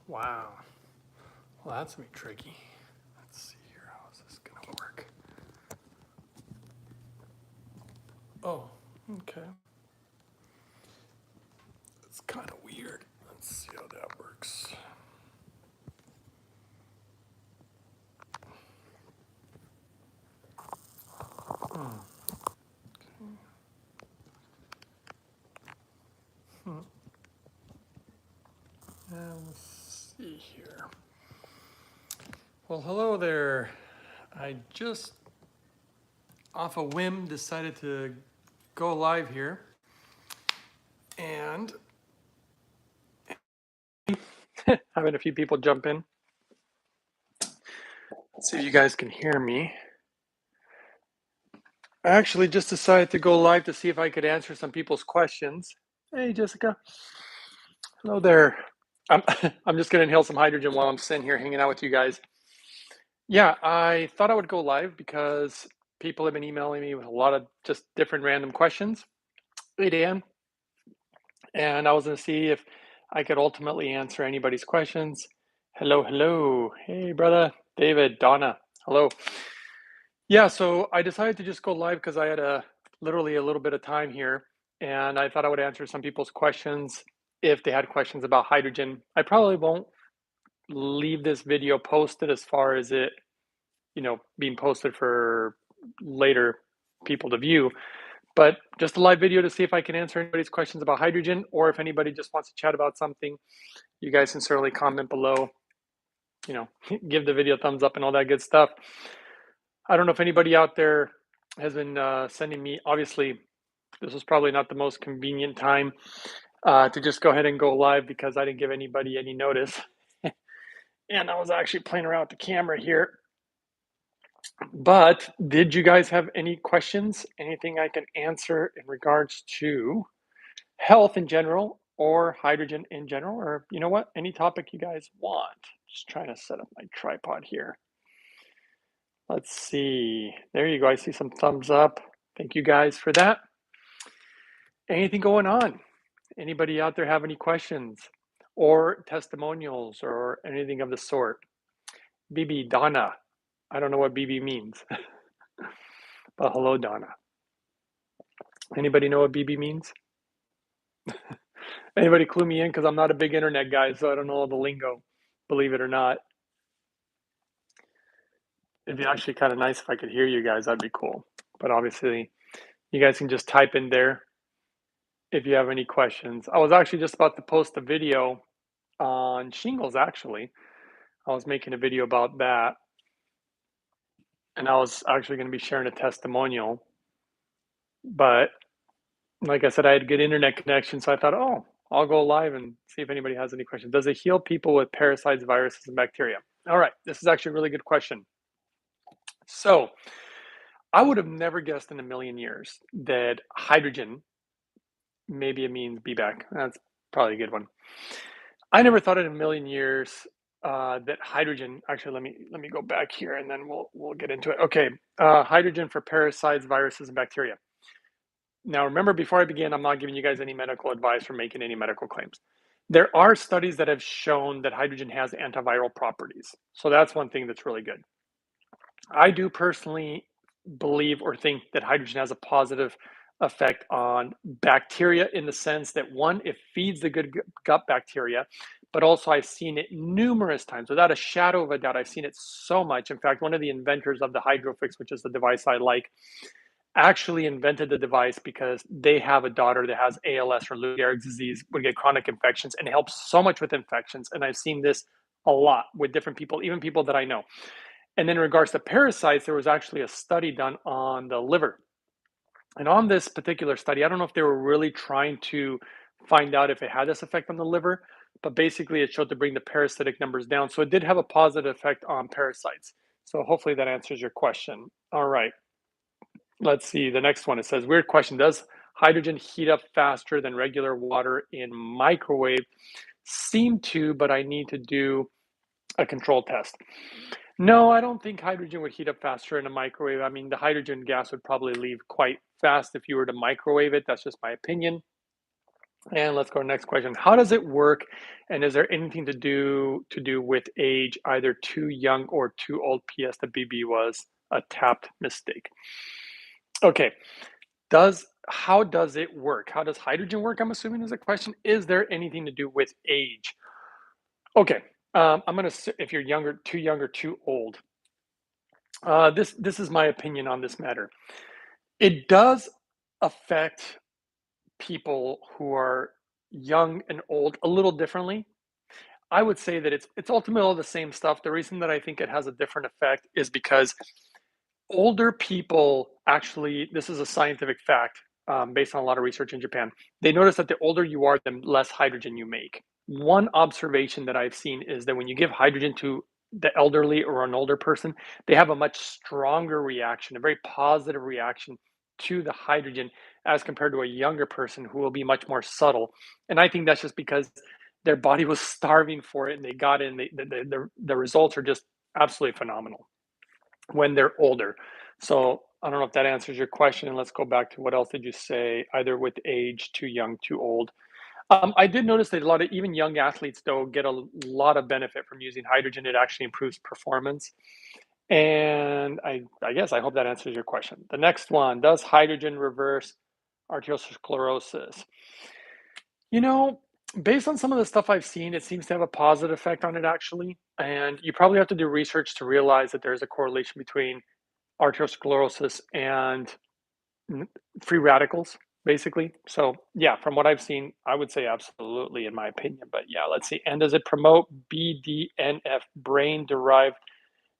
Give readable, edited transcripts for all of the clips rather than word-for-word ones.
Wow. Well, that's gonna be tricky. Let's see here. How is this gonna work? Oh, okay. It's kind of weird. Let's see how that works. Hmm. Hmm. And let's see here. Well, hello there. I just, off a whim, decided to go live here. And having a few people jump in. Let's see if you guys can hear me. I actually just decided to go live to see if I could answer some people's questions. Hey, Jessica. Hello there. I'm, I'm just going to inhale some hydrogen while I'm sitting here hanging out with you guys. Yeah, I thought I would go live because people have been emailing me with a lot of just different random questions. Hey, Dan. And I was going to see if I could ultimately answer anybody's questions. Hello, hello. Hey, brother. David, Donna. Hello. Yeah, so I decided to just go live because I had literally a little bit of time here, and I thought I would answer some people's questions if they had questions about hydrogen. I probably won't leave this video posted as far as it, being posted for later people to view, but just a live video to see if I can answer anybody's questions about hydrogen, or if anybody just wants to chat about something, you guys can certainly comment below, give the video a thumbs up and all that good stuff. I don't know if anybody out there has been sending me, obviously, this was probably not the most convenient time to just go ahead and go live because I didn't give anybody any notice. And I was actually playing around with the camera here. But did you guys have any questions? Anything I can answer in regards to health in general or hydrogen in general? Or you know what? Any topic you guys want. Just trying to set up my tripod here. Let's see. There you go. I see some thumbs up. Thank you guys for that. Anything going on? Anybody out there have any questions or testimonials or anything of the sort? BB, Donna. I don't know what BB means, but hello, Donna. Anybody know what BB means? Anybody clue me in? Because I'm not a big internet guy, so I don't know all the lingo, believe it or not. It'd be actually kind of nice if I could hear you guys. That'd be cool. But obviously, you guys can just type in there if you have any questions. I was actually just about to post a video on shingles, actually. I was making a video about that. And I was actually going to be sharing a testimonial. But like I said, I had good internet connection. So I thought, oh, I'll go live and see if anybody has any questions. Does it heal people with parasites, viruses, and bacteria? All right. This is actually a really good question. So I would have never guessed in a million years that hydrogen, maybe it means be back. That's probably a good one. I never thought in a million years that hydrogen. Actually, let me go back here and then we'll get into it. Okay, hydrogen for parasites, viruses, and bacteria. Now, remember, before I begin, I'm not giving you guys any medical advice or making any medical claims. There are studies that have shown that hydrogen has antiviral properties. So that's one thing that's really good. I do personally believe or think that hydrogen has a positive effect on bacteria in the sense that one, it feeds the good gut bacteria, but also I've seen it numerous times without a shadow of a doubt. I've seen it so much. In fact, one of the inventors of the Hydrofix, which is the device I like, actually invented the device because they have a daughter that has ALS or Lou Gehrig's disease, would get chronic infections, and it helps so much with infections. And I've seen this a lot with different people, even people that I know. And then in regards to parasites, there was actually a study done on the liver. And on this particular study, I don't know if they were really trying to find out if it had this effect on the liver, but basically it showed to bring the parasitic numbers down. So it did have a positive effect on parasites. So hopefully that answers your question. All right. Let's see. The next one, it says, weird question. Does hydrogen heat up faster than regular water in microwave? Seem to, but I need to do a control test. No, I don't think hydrogen would heat up faster in a microwave. I mean, the hydrogen gas would probably leave quite fast if you were to microwave it. That's just my opinion. And let's go to the next question. How does it work? And is there anything to do with age, either too young or too old? PS, the BB was a tapped mistake. Okay. How does it work? How does hydrogen work? I'm assuming is a question. Is there anything to do with age? Okay. I'm gonna if you're younger, too old. This is my opinion on this matter. It does affect people who are young and old a little differently. I would say that it's ultimately all the same stuff. The reason that I think it has a different effect is because older people actually, this is a scientific fact, based on a lot of research in Japan. They notice that the older you are, the less hydrogen you make. One observation that I've seen is that when you give hydrogen to the elderly or an older person, they have a much stronger reaction, a very positive reaction to the hydrogen as compared to a younger person who will be much more subtle. And I think that's just because their body was starving for it and they got in. The results are just absolutely phenomenal when they're older. So I don't know if that answers your question. And let's go back to what else did you say? Either with age, too young, too old. I did notice that a lot of even young athletes though get a lot of benefit from using hydrogen. It actually improves performance. And I guess I hope that answers your question. The next one, does hydrogen reverse arteriosclerosis? You know, based on some of the stuff I've seen, it seems to have a positive effect on it actually. And you probably have to do research to realize that there's a correlation between arteriosclerosis and free radicals, basically. So, yeah, from what I've seen, I would say absolutely, in my opinion. But yeah, let's see. And does it promote BDNF, brain derived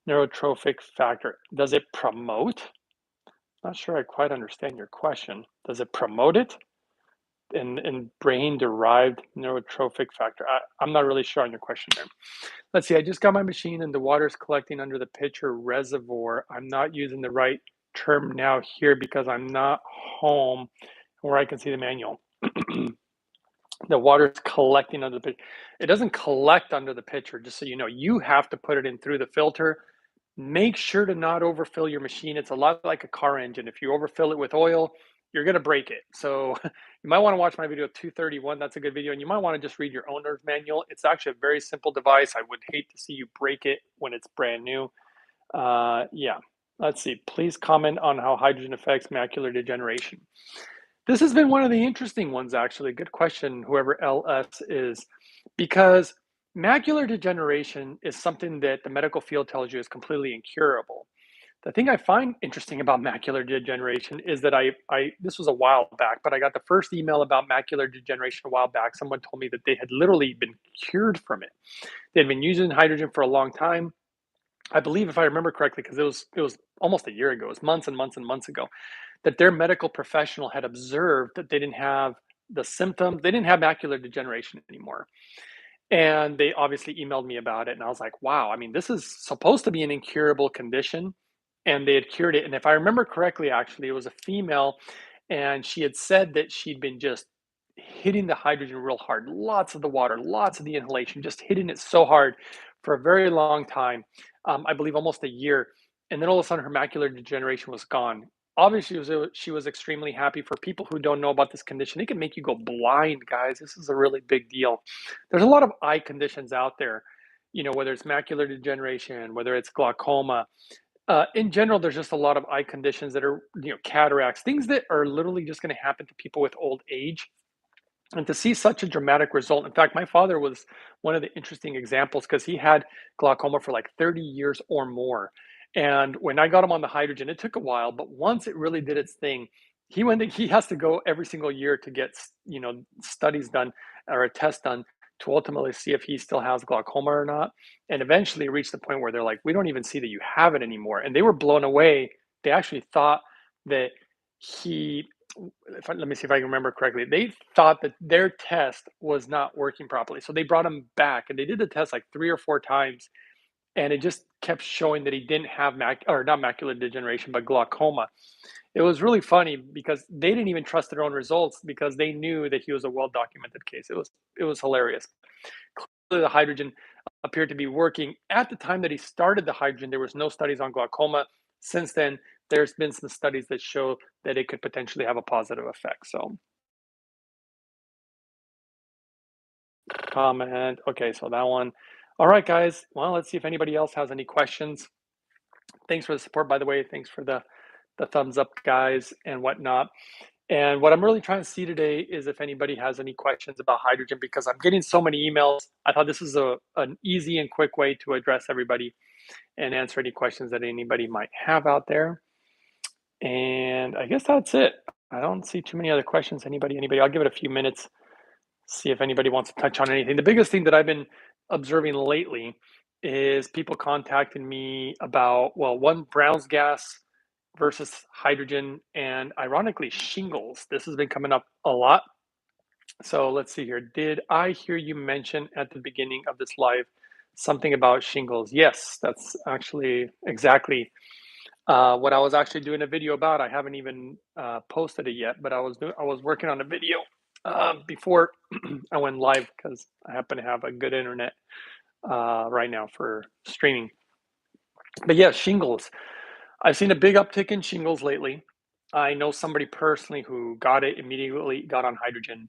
neurotrophic factor? Does it promote? Not sure I quite understand your question. Does it promote it? In brain derived neurotrophic factor. I'm not really sure on your question there. Let's see. I just got my machine and the water is collecting under the pitcher reservoir. I'm not using the right term now here because I'm not home where I can see the manual. The water is collecting under the pitcher. It doesn't collect under the pitcher, just so you know. You have to put it in through the filter. Make sure to not overfill your machine. It's a lot like a car engine. If you overfill it with oil, you're going to break it. So you might want to watch my video 231. That's a good video. And you might want to just read your owner's manual. It's actually a very simple device. I would hate to see you break it when it's brand new. Yeah. Let's see. Please comment on how hydrogen affects macular degeneration. This has been one of the interesting ones, actually. Good question, whoever LS is, because macular degeneration is something that the medical field tells you is completely incurable. The thing I find interesting about macular degeneration is that this was a while back, but I got the first email about macular degeneration a while back. Someone told me that they had literally been cured from it. They'd been using hydrogen for a long time. I believe, if I remember correctly, because it was almost a year ago, it was months and months and months ago, that their medical professional had observed that they didn't have the symptoms, they didn't have macular degeneration anymore. And they obviously emailed me about it. And I was like, wow, I mean, this is supposed to be an incurable condition. And they had cured it. And if I remember correctly, actually, it was a female. And she had said that she'd been just hitting the hydrogen real hard, lots of the water, lots of the inhalation, just hitting it so hard for a very long time. I believe almost a year. And then all of a sudden, her macular degeneration was gone. Obviously, she was extremely happy. For people who don't know about this condition, it can make you go blind, guys. This is a really big deal. There's a lot of eye conditions out there, whether it's macular degeneration, whether it's glaucoma. In general, there's just a lot of eye conditions that are, cataracts, things that are literally just going to happen to people with old age. And to see such a dramatic result, in fact, my father was one of the interesting examples because he had glaucoma for like 30 years or more. And when I got him on the hydrogen, it took a while, but once it really did its thing, he has to go every single year to get, studies done or a test done to ultimately see if he still has glaucoma or not. And eventually it reached the point where they're like, we don't even see that you have it anymore. And they were blown away. They actually thought that he let me see if I can remember correctly. They thought that their test was not working properly. So they brought him back and they did the test like 3 or 4 times. And it just kept showing that he didn't have not macular degeneration, but glaucoma. It was really funny because they didn't even trust their own results because they knew that he was a well documented case. It was hilarious. Clearly, the hydrogen appeared to be working. At the time that he started the hydrogen, there was no studies on glaucoma. Since then, there's been some studies that show that it could potentially have a positive effect. So comment. Okay, so that one. All right, guys. Well, let's see if anybody else has any questions. Thanks for the support, by the way. Thanks for the thumbs up, guys, and whatnot. And what I'm really trying to see today is if anybody has any questions about hydrogen, because I'm getting so many emails. I thought this is an easy and quick way to address everybody and answer any questions that anybody might have out there. And I guess that's it. I don't see too many other questions. Anybody? I'll give it a few minutes, see if anybody wants to touch on anything. The biggest thing that I've been observing lately is people contacting me about, well, one, Brown's gas versus hydrogen, and ironically, shingles. This has been coming up a lot. So let's see here. Did I hear you mention at the beginning of this live something about shingles? Yes, that's actually exactly what I was actually doing a video about. I haven't even posted it yet, but I was working on a video before I went live because I happen to have a good internet right now for streaming. But yeah, shingles. I've seen a big uptick in shingles lately. I know somebody personally who got it immediately, got on hydrogen.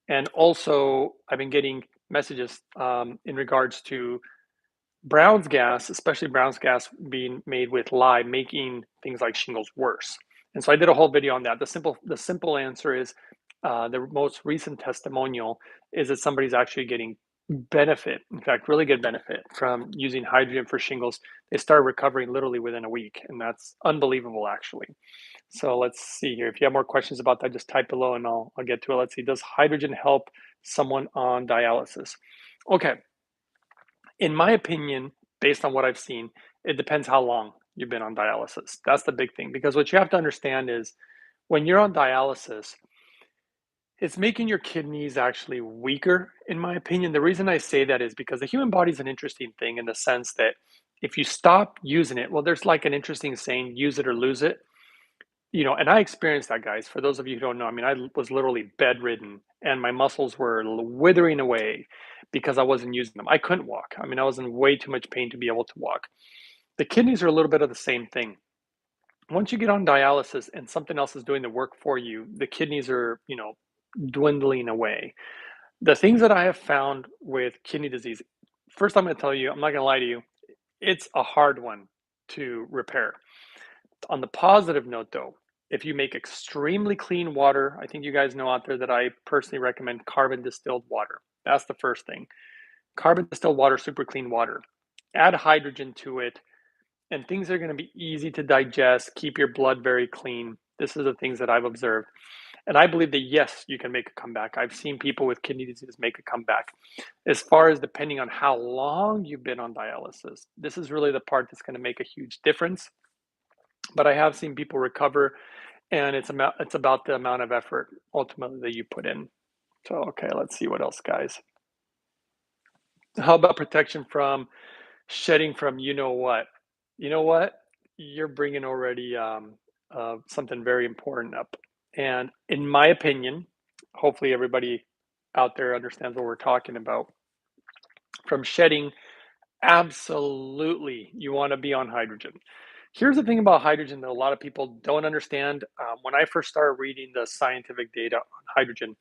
And also, I've been getting messages in regards to Brown's gas, especially Brown's gas being made with lye, making things like shingles worse. And so I did a whole video on that. The simple answer is the most recent testimonial is that somebody's actually getting benefit, in fact, really good benefit from using hydrogen for shingles. They start recovering literally within a week, and that's unbelievable, actually. So let's see here. If you have more questions about that, just type below and I'll get to it. Let's see. Does hydrogen help someone on dialysis? Okay. In my opinion, based on what I've seen, it depends how long you've been on dialysis. That's the big thing, because what you have to understand is when you're on dialysis, it's making your kidneys actually weaker, in my opinion. The reason I say that is because the human body is an interesting thing in the sense that if you stop using it, well, there's like an interesting saying, use it or lose it. You know, and I experienced that, guys. For those of you who don't know, I mean, I was literally bedridden and my muscles were withering away because I wasn't using them. I couldn't walk. I mean, I was in way too much pain to be able to walk. The kidneys are a little bit of the same thing. Once you get on dialysis and something else is doing the work for you, the kidneys are, dwindling away. The things that I have found with kidney disease, first, I'm going to tell you, I'm not going to lie to you, it's a hard one to repair. On the positive note, though, if you make extremely clean water, I think you guys know out there that I personally recommend carbon distilled water. That's the first thing. Carbon distilled water, super clean water. Add hydrogen to it, and things are going to be easy to digest, keep your blood very clean. This is the things that I've observed. And I believe that, yes, you can make a comeback. I've seen people with kidney disease make a comeback. As far as depending on how long you've been on dialysis, this is really the part that's going to make a huge difference. But I have seen people recover, and it's about the amount of effort ultimately that you put in. So, okay, let's see what else, guys. How about protection from shedding from you know what? You know what? You're bringing already something very important up. And in my opinion, hopefully everybody out there understands what we're talking about. From shedding, absolutely, you want to be on hydrogen. Here's the thing about hydrogen that a lot of people don't understand. When I first started reading the scientific data on hydrogen,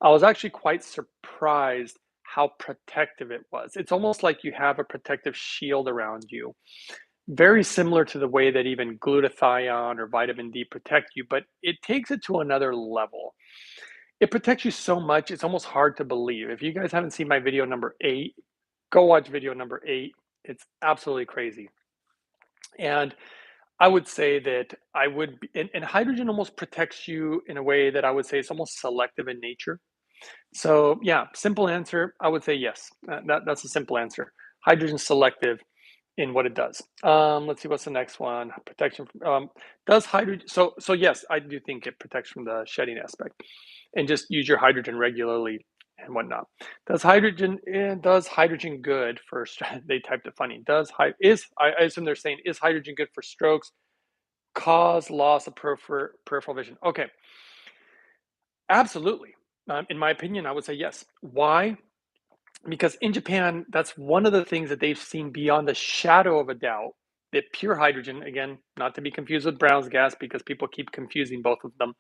I was actually quite surprised how protective it was. It's almost like you have a protective shield around you, very similar to the way that even glutathione or vitamin D protect you, but it takes it to another level. It protects you so much, it's almost hard to believe. If you guys haven't seen my video number 8, go watch video number 8. It's absolutely crazy. And I would say that and hydrogen almost protects you in a way that I would say it's almost selective in nature. So yeah, simple answer, I would say yes. That's a simple answer. Hydrogen selective in what it does. Let's see what's the next one. Protection from, does hydrogen, so yes, I do think it protects from the shedding aspect. And just use your hydrogen regularly and whatnot. Does hydrogen good for, they typed it funny. I assume they're saying, is hydrogen good for strokes, cause loss of peripheral vision? Okay, absolutely. In my opinion, I would say yes. Why? Because in Japan, that's one of the things that they've seen beyond the shadow of a doubt, that pure hydrogen, again, not to be confused with Brown's gas because people keep confusing both of them,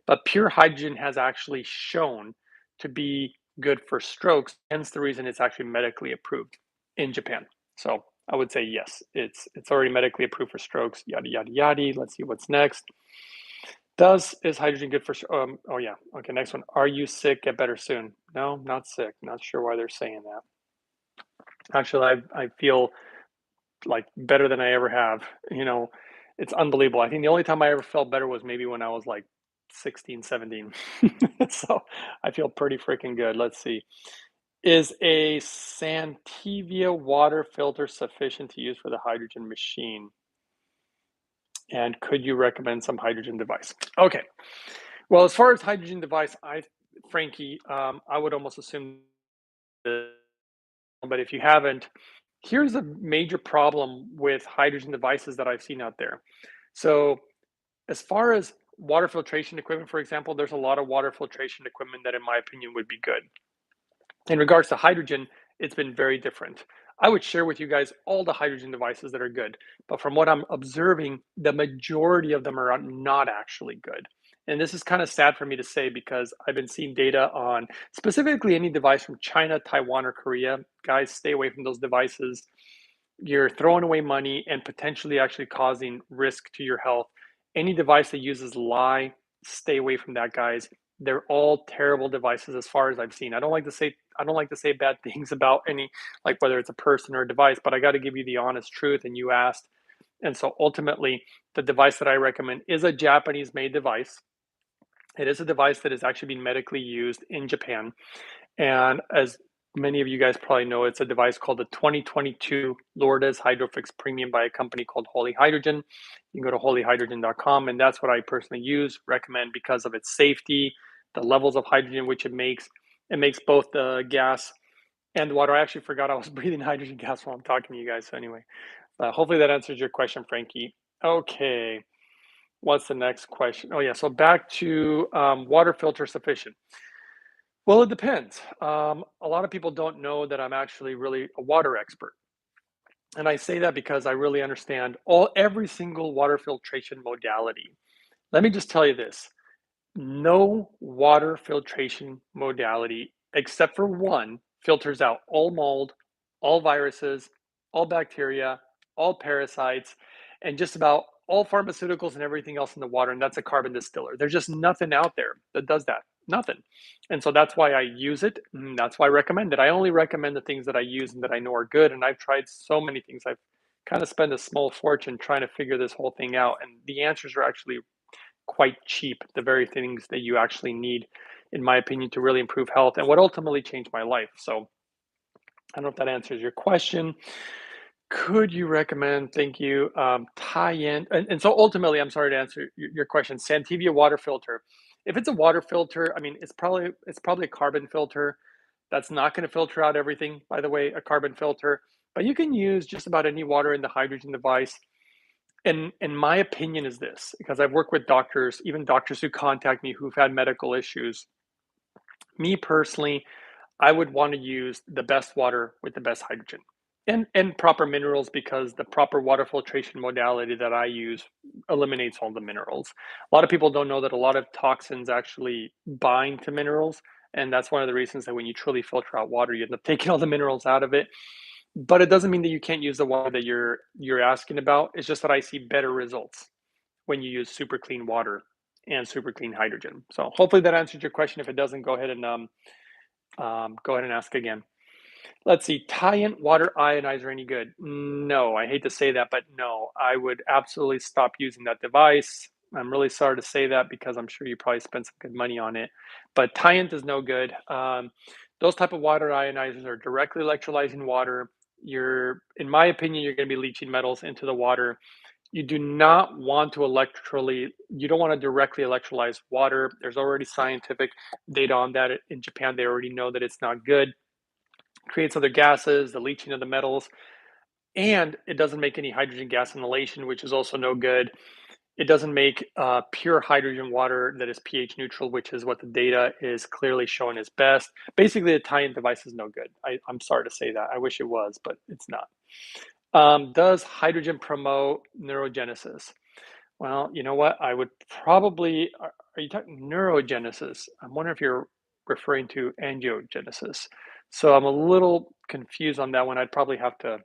but pure hydrogen has actually shown to be good for strokes, hence the reason it's actually medically approved in Japan. So I would say yes, it's already medically approved for strokes, yada yada yada. Let's see what's next. Is hydrogen good for oh yeah, okay, next one. Are you sick? Get better soon. No, not sick. Not sure why they're saying that. Actually, I feel like better than I ever have. You know, it's unbelievable. I think the only time I ever felt better was maybe when I was like 16, 17. So I feel pretty freaking good. Let's see. Is a Santivia water filter sufficient to use for the hydrogen machine? And could you recommend some hydrogen device? Okay. Well, as far as hydrogen device, Frankie, I would almost assume that, but if you haven't, here's a major problem with hydrogen devices that I've seen out there. So, as far as water filtration equipment, for example, there's a lot of water filtration equipment that, in my opinion, would be good. In regards to hydrogen, it's been very different. I would share with you guys all the hydrogen devices that are good, but from what I'm observing, the majority of them are not actually good. And this is kind of sad for me to say because I've been seeing data on specifically any device from China, Taiwan, or Korea. Guys, stay away from those devices. You're throwing away money and potentially actually causing risk to your health. Any device that uses lye, stay away from that, guys. They're all terrible devices as far as I've seen. I don't like to say bad things about any, like whether it's a person or a device, but I got to give you the honest truth. And you asked, and so ultimately, the device that I recommend is a Japanese made device. It is a device that is actually being medically used in Japan. And as many of you guys probably know, it's a device called the 2022 Lourdes Hydrofix Premium by a company called Holy Hydrogen. You can go to holyhydrogen.com, and that's what I personally use, recommend because of its safety, the levels of hydrogen which it makes. It makes both the gas and the water. I actually forgot I was breathing hydrogen gas while I'm talking to you guys. So anyway, hopefully that answers your question, Frankie. Okay, what's the next question? Oh yeah, so back to water filter sufficient. Well, it depends. A lot of people don't know that I'm actually really a water expert. And I say that because I really understand every single water filtration modality. Let me just tell you this. No water filtration modality, except for one, filters out all mold, all viruses, all bacteria, all parasites, and just about all pharmaceuticals and everything else in the water. And that's a carbon distiller. There's just nothing out there that does that. Nothing. And so that's why I use it. And that's why I recommend it. I only recommend the things that I use and that I know are good. And I've tried so many things. I've kind of spent a small fortune trying to figure this whole thing out. And the answers are actually quite cheap, the very things that you actually need, in my opinion, to really improve health and what ultimately changed my life. So I don't know if that answers your question. Could you recommend, thank you, tie in, and so ultimately, I'm sorry to answer your question, Santivia water filter. If it's a water filter, I mean, it's probably a carbon filter. That's not going to filter out everything, by the way, a carbon filter, but you can use just about any water in the hydrogen device. And my opinion is this, because I've worked with doctors, even doctors who contact me who've had medical issues. Me personally, I would want to use the best water with the best hydrogen and proper minerals, because the proper water filtration modality that I use eliminates all the minerals. A lot of people don't know that a lot of toxins actually bind to minerals. And that's one of the reasons that when you truly filter out water, you end up taking all the minerals out of it. But it doesn't mean that you can't use the water that you're asking about. It's just that I see better results when you use super clean water and super clean hydrogen. So hopefully that answered your question. If it doesn't, go ahead and ask again. Let's see. Tie-in water ionizer any good? No, I hate to say that, but no, I would absolutely stop using that device. I'm really sorry to say that because I'm sure you probably spent some good money on it, but tie-in is no good. Those type of water ionizers are directly electrolyzing water. In my opinion, you're going to be leaching metals into the water. You do not want to you don't want to directly electrolyze water. There's already scientific data on that. In Japan, they already know that it's not good. Creates other gases, the leaching of the metals, and it doesn't make any hydrogen gas inhalation, which is also no good. It doesn't make pure hydrogen water that is pH neutral, which is what the data is clearly showing is best. Basically, the tie-in device is no good. I'm sorry to say that. I wish it was, but it's not. Does hydrogen promote neurogenesis? Well, you know what? I would probably, are you talking neurogenesis? I'm wondering if you're referring to angiogenesis? So I'm a little confused on that one. I'd probably have to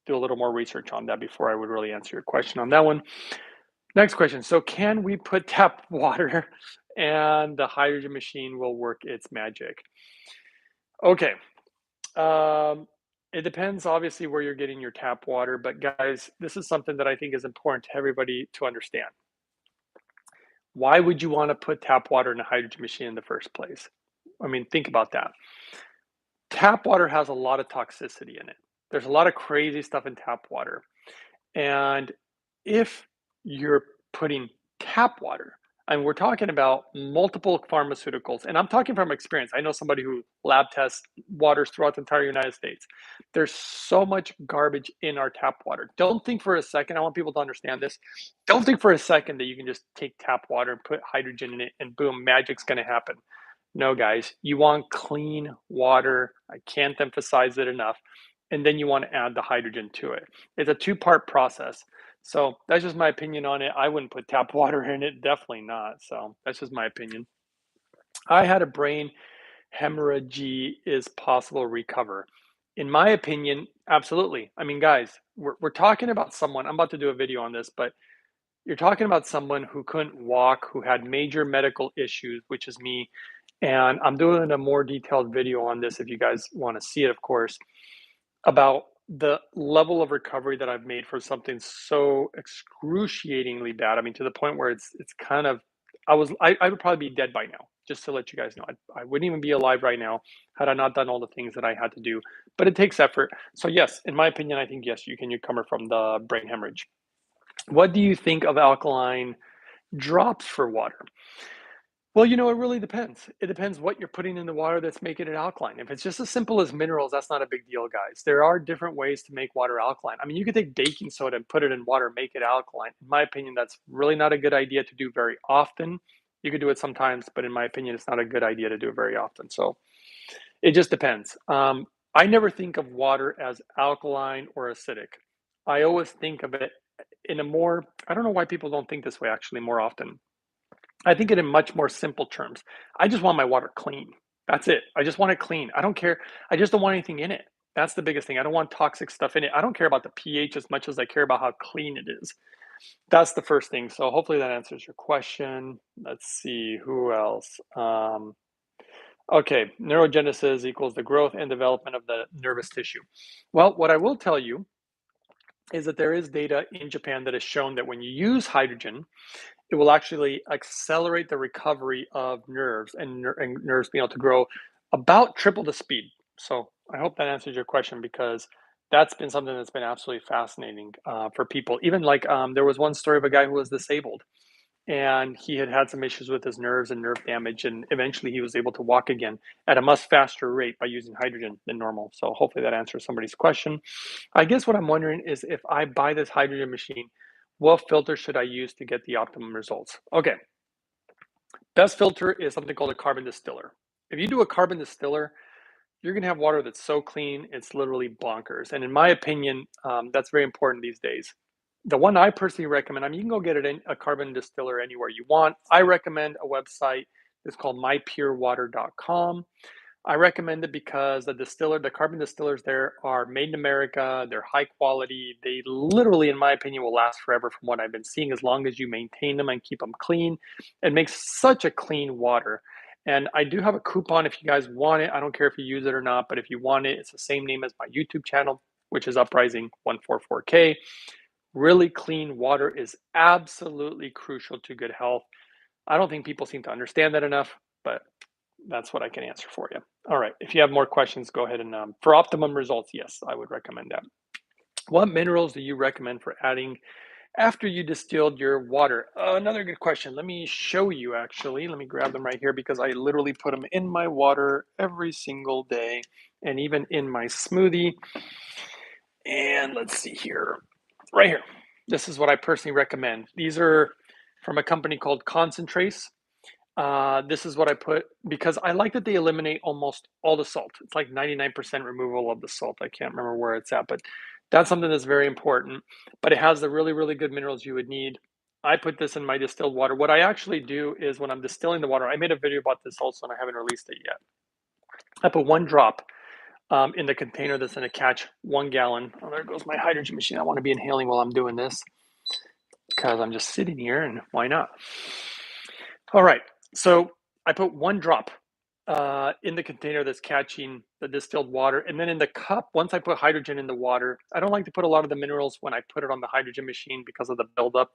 do a little more research on that before I would really answer your question on that one. Next question. So can we put tap water and the hydrogen machine will work its magic? Okay. Um, it depends obviously where you're getting your tap water, but guys, this is something that I think is important to everybody to understand. Why would you want to put tap water in a hydrogen machine in the first place? I mean, think about that. Tap water has a lot of toxicity in it. There's a lot of crazy stuff in tap water. And if you're putting tap water, and we're talking about multiple pharmaceuticals, and I'm talking from experience. I know somebody who lab tests waters throughout the entire United States. There's so much garbage in our tap water. Don't think for a second, I want people to understand this. Don't think for a second that you can just take tap water and put hydrogen in it and boom, magic's going to happen. No, guys, you want clean water. I can't emphasize it enough. And then you want to add the hydrogen to it. It's a two-part process. So that's just my opinion on it. I wouldn't put tap water in it, definitely not. So that's just my opinion. I had a brain hemorrhage is possible to recover. In my opinion, absolutely. I mean, guys, we're talking about someone, I'm about to do a video on this, but you're talking about someone who couldn't walk, who had major medical issues, which is me. And I'm doing a more detailed video on this if you guys want to see it, of course, about the level of recovery that I've made for something so excruciatingly bad. I mean, to the point where it's kind of I would probably be dead by now, just to let you guys know. I wouldn't even be alive right now had I not done all the things that I had to do. But it takes effort. So yes, in my opinion, I think yes, you can recover from the brain hemorrhage. What do you think of alkaline drops for water? Well, it really depends. It depends what you're putting in the water that's making it alkaline. If it's just as simple as minerals, that's not a big deal, guys. There are different ways to make water alkaline. I mean, you could take baking soda and put it in water, make it alkaline. In my opinion, that's really not a good idea to do very often. You could do it sometimes, but in my opinion, it's not a good idea to do it very often. So it just depends. I never think of water as alkaline or acidic. I always think of it in a more, I don't know why people don't think this way actually more often. I think it in much more simple terms. I just want my water clean. That's it. I just want it clean. I don't care. I just don't want anything in it. That's the biggest thing. I don't want toxic stuff in it. I don't care about the pH as much as I care about how clean it is. That's the first thing. So hopefully that answers your question. Let's see who else. Okay, neurogenesis equals the growth and development of the nervous tissue. Well, what I will tell you is that there is data in Japan that has shown that when you use hydrogen, it will actually accelerate the recovery of nerves and nerves being able to grow about triple the speed. So I hope that answers your question because that's been something that's been absolutely fascinating for people. Even like there was one story of a guy who was disabled and he had had some issues with his nerves and nerve damage, and eventually he was able to walk again at a much faster rate by using hydrogen than normal. So hopefully that answers somebody's question. I guess what I'm wondering is if I buy this hydrogen machine, what filter should I use to get the optimum results? Okay, best filter is something called a carbon distiller. If you do a carbon distiller, you're going to have water that's so clean, it's literally bonkers. And in my opinion, that's very important these days. The one I personally recommend, I mean, you can go get it in a carbon distiller anywhere you want. I recommend a website. It's called mypurewater.com. I recommend it because the carbon distillers there are made in America. They're high quality. They literally, in my opinion, will last forever from what I've been seeing, as long as you maintain them and keep them clean. It makes such a clean water. And I do have a coupon if you guys want it. I don't care if you use it or not, but if you want it, it's the same name as my YouTube channel, which is Uprising144K. Really clean water is absolutely crucial to good health. I don't think people seem to understand that enough, but that's what I can answer for you. All right. If you have more questions, go ahead and for optimum results, yes, I would recommend that. What minerals do you recommend for adding after you distilled your water? Another good question. Let me show you actually. Let me grab them right here because I literally put them in my water every single day and even in my smoothie. And let's see here. Right here. This is what I personally recommend. These are from a company called Concentrace. This is what I put because I like that they eliminate almost all the salt. It's like 99% removal of the salt. I can't remember where it's at, but that's something that's very important. But it has the really, really good minerals you would need. I put this in my distilled water. What I actually do is when I'm distilling the water, I made a video about this also, and I haven't released it yet. I put 1 drop in the container that's going to catch 1 gallon. Oh, there goes my hydrogen machine. I want to be inhaling while I'm doing this because I'm just sitting here, and why not? All right, so I put 1 drop in the container that's catching the distilled water. And then in the cup, once I put hydrogen in the water, I don't like to put a lot of the minerals when I put it on the hydrogen machine because of the buildup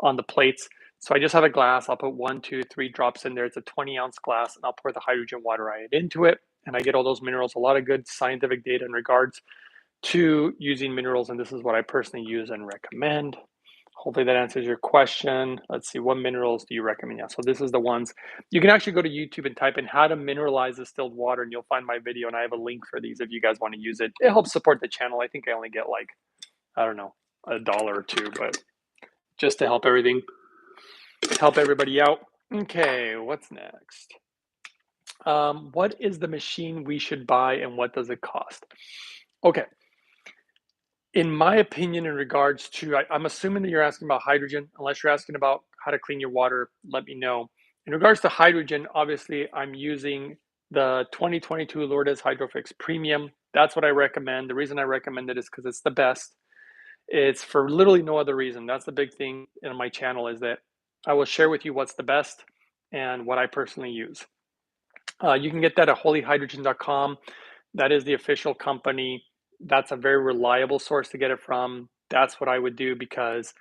on the plates. So I just have a glass. I'll put 1, 2, 3 drops in there. It's a 20-ounce glass, and I'll pour the hydrogen water I add into it. And I get all those minerals, a lot of good scientific data in regards to using minerals. And this is what I personally use and recommend. Hopefully that answers your question. Let's see, what minerals do you recommend? Yeah, so this is the ones. You can actually go to YouTube and type in how to mineralize distilled water, and you'll find my video, and I have a link for these if you guys want to use it. It helps support the channel. I think I only get like, I don't know, $1 or $2, but just to help everybody out. Okay, what's next? What is the machine we should buy and what does it cost? Okay. In my opinion, in regards to, I'm assuming that you're asking about hydrogen. Unless you're asking about how to clean your water, let me know. In regards to hydrogen, obviously, I'm using the 2022 Lourdes Hydrofix Premium. That's what I recommend. The reason I recommend it is because it's the best. It's for literally no other reason. That's the big thing in my channel, is that I will share with you what's the best and what I personally use. You can get that at holyhydrogen.com. That is the official company. That's a very reliable source to get it from. That's what I would do, because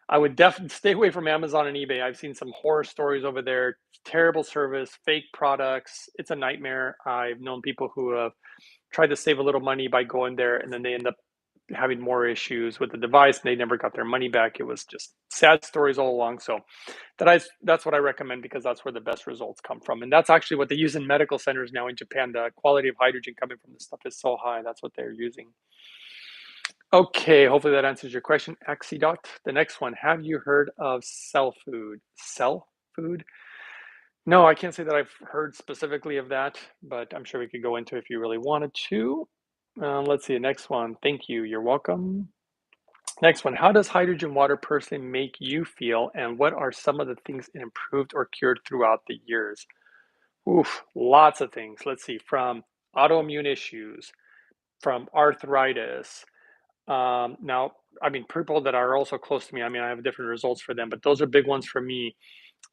I would definitely stay away from Amazon and eBay. I've seen some horror stories over there, terrible service, fake products. It's a nightmare. I've known people who have tried to save a little money by going there, and then they end up having more issues with the device, and they never got their money back. It was just sad stories all along. So that's what I recommend, because that's where the best results come from. And that's actually what they use in medical centers now in Japan. The quality of hydrogen coming from this stuff is so high. That's what they're using. Okay, hopefully that answers your question, Axidot. The next one, have you heard of cell food? Cell food? No, I can't say that I've heard specifically of that, but I'm sure we could go into it if you really wanted to. Let's see, next one. Thank you. You're welcome. Next one, how does hydrogen water personally make you feel, and what are some of the things it improved or cured throughout the years? Oof, lots of things. Let's see, from autoimmune issues, from arthritis. Now, I mean, people that are also close to me, I mean, I have different results for them, but those are big ones for me.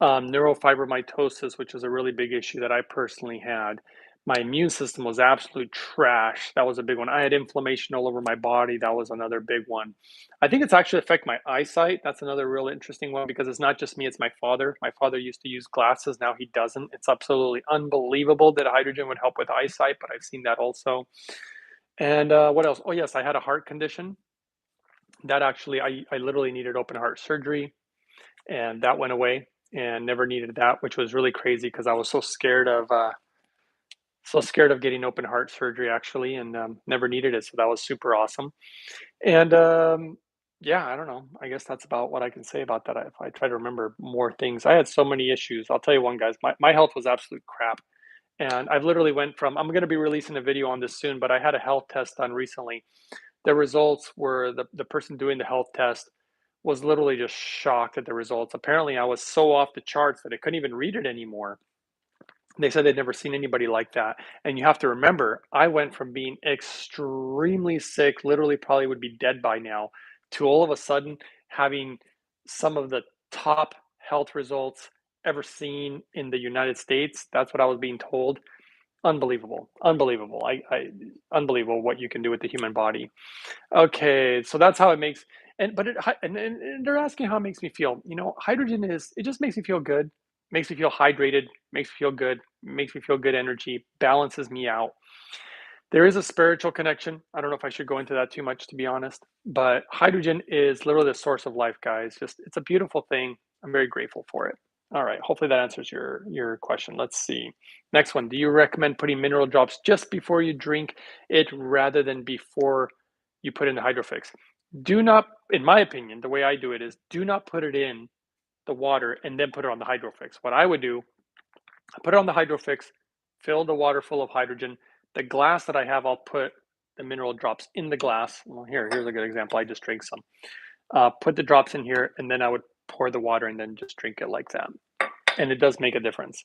Neurofibromatosis, which is a really big issue that I personally had. My immune system was absolute trash. That was a big one. I had inflammation all over my body. That was another big one. I think it's actually affect my eyesight. That's another real interesting one, because it's not just me, it's my father. My father used to use glasses. Now he doesn't. It's absolutely unbelievable that hydrogen would help with eyesight, but I've seen that also. And what else? Oh, yes, I had a heart condition. That actually, I literally needed open heart surgery, and that went away, and never needed that, which was really crazy because I was so scared of getting open heart surgery actually, and never needed it. So that was super awesome. And yeah, I don't know. I guess that's about what I can say about that. If I try to remember more things, I had so many issues. I'll tell you one, guys. My health was absolute crap, and I've literally went from. I'm going to be releasing a video on this soon, but I had a health test done recently. The results were the person doing the health test was literally just shocked at the results. Apparently, I was so off the charts that I couldn't even read it anymore. They said they'd never seen anybody like that. And you have to remember, I went from being extremely sick, literally probably would be dead by now, to all of a sudden having some of the top health results ever seen in the United States. That's what I was being told. Unbelievable. Unbelievable. Unbelievable what you can do with the human body. Okay, so that's how it makes, and they're asking how it makes me feel. Hydrogen it just makes me feel good, makes me feel hydrated, makes me feel good, makes me feel good energy, balances me out. There is a spiritual connection. I don't know if I should go into that too much, to be honest, but hydrogen is literally the source of life, guys. Just it's a beautiful thing. I'm very grateful for it. All right, hopefully that answers your question. Let's see. Next one. Do you recommend putting mineral drops just before you drink it rather than before you put in the Hydrofix? Do not, in my opinion, the way I do it is do not put it in the water and then put it on the Hydrofix. What I would do, I put it on the Hydrofix, fill the water full of hydrogen. The glass that I have, I'll put the mineral drops in the glass. Well, here's a good example. I just drank some. Put the drops in here, and then I would pour the water and then just drink it like that. And it does make a difference.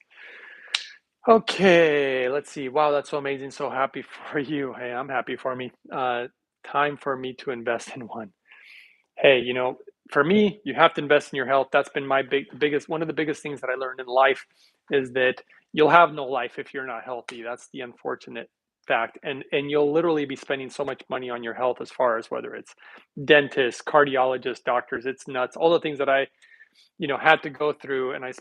Okay, let's see. Wow, that's so amazing. So happy for you. Hey, I'm happy for me. Time for me to invest in one. Hey, for me, you have to invest in your health. That's been my biggest one of the biggest things that I learned in life is that you'll have no life if you're not healthy. That's the unfortunate fact. And you'll literally be spending so much money on your health as far as whether it's dentists, cardiologists, doctors. It's nuts. All the things that I had to go through, and I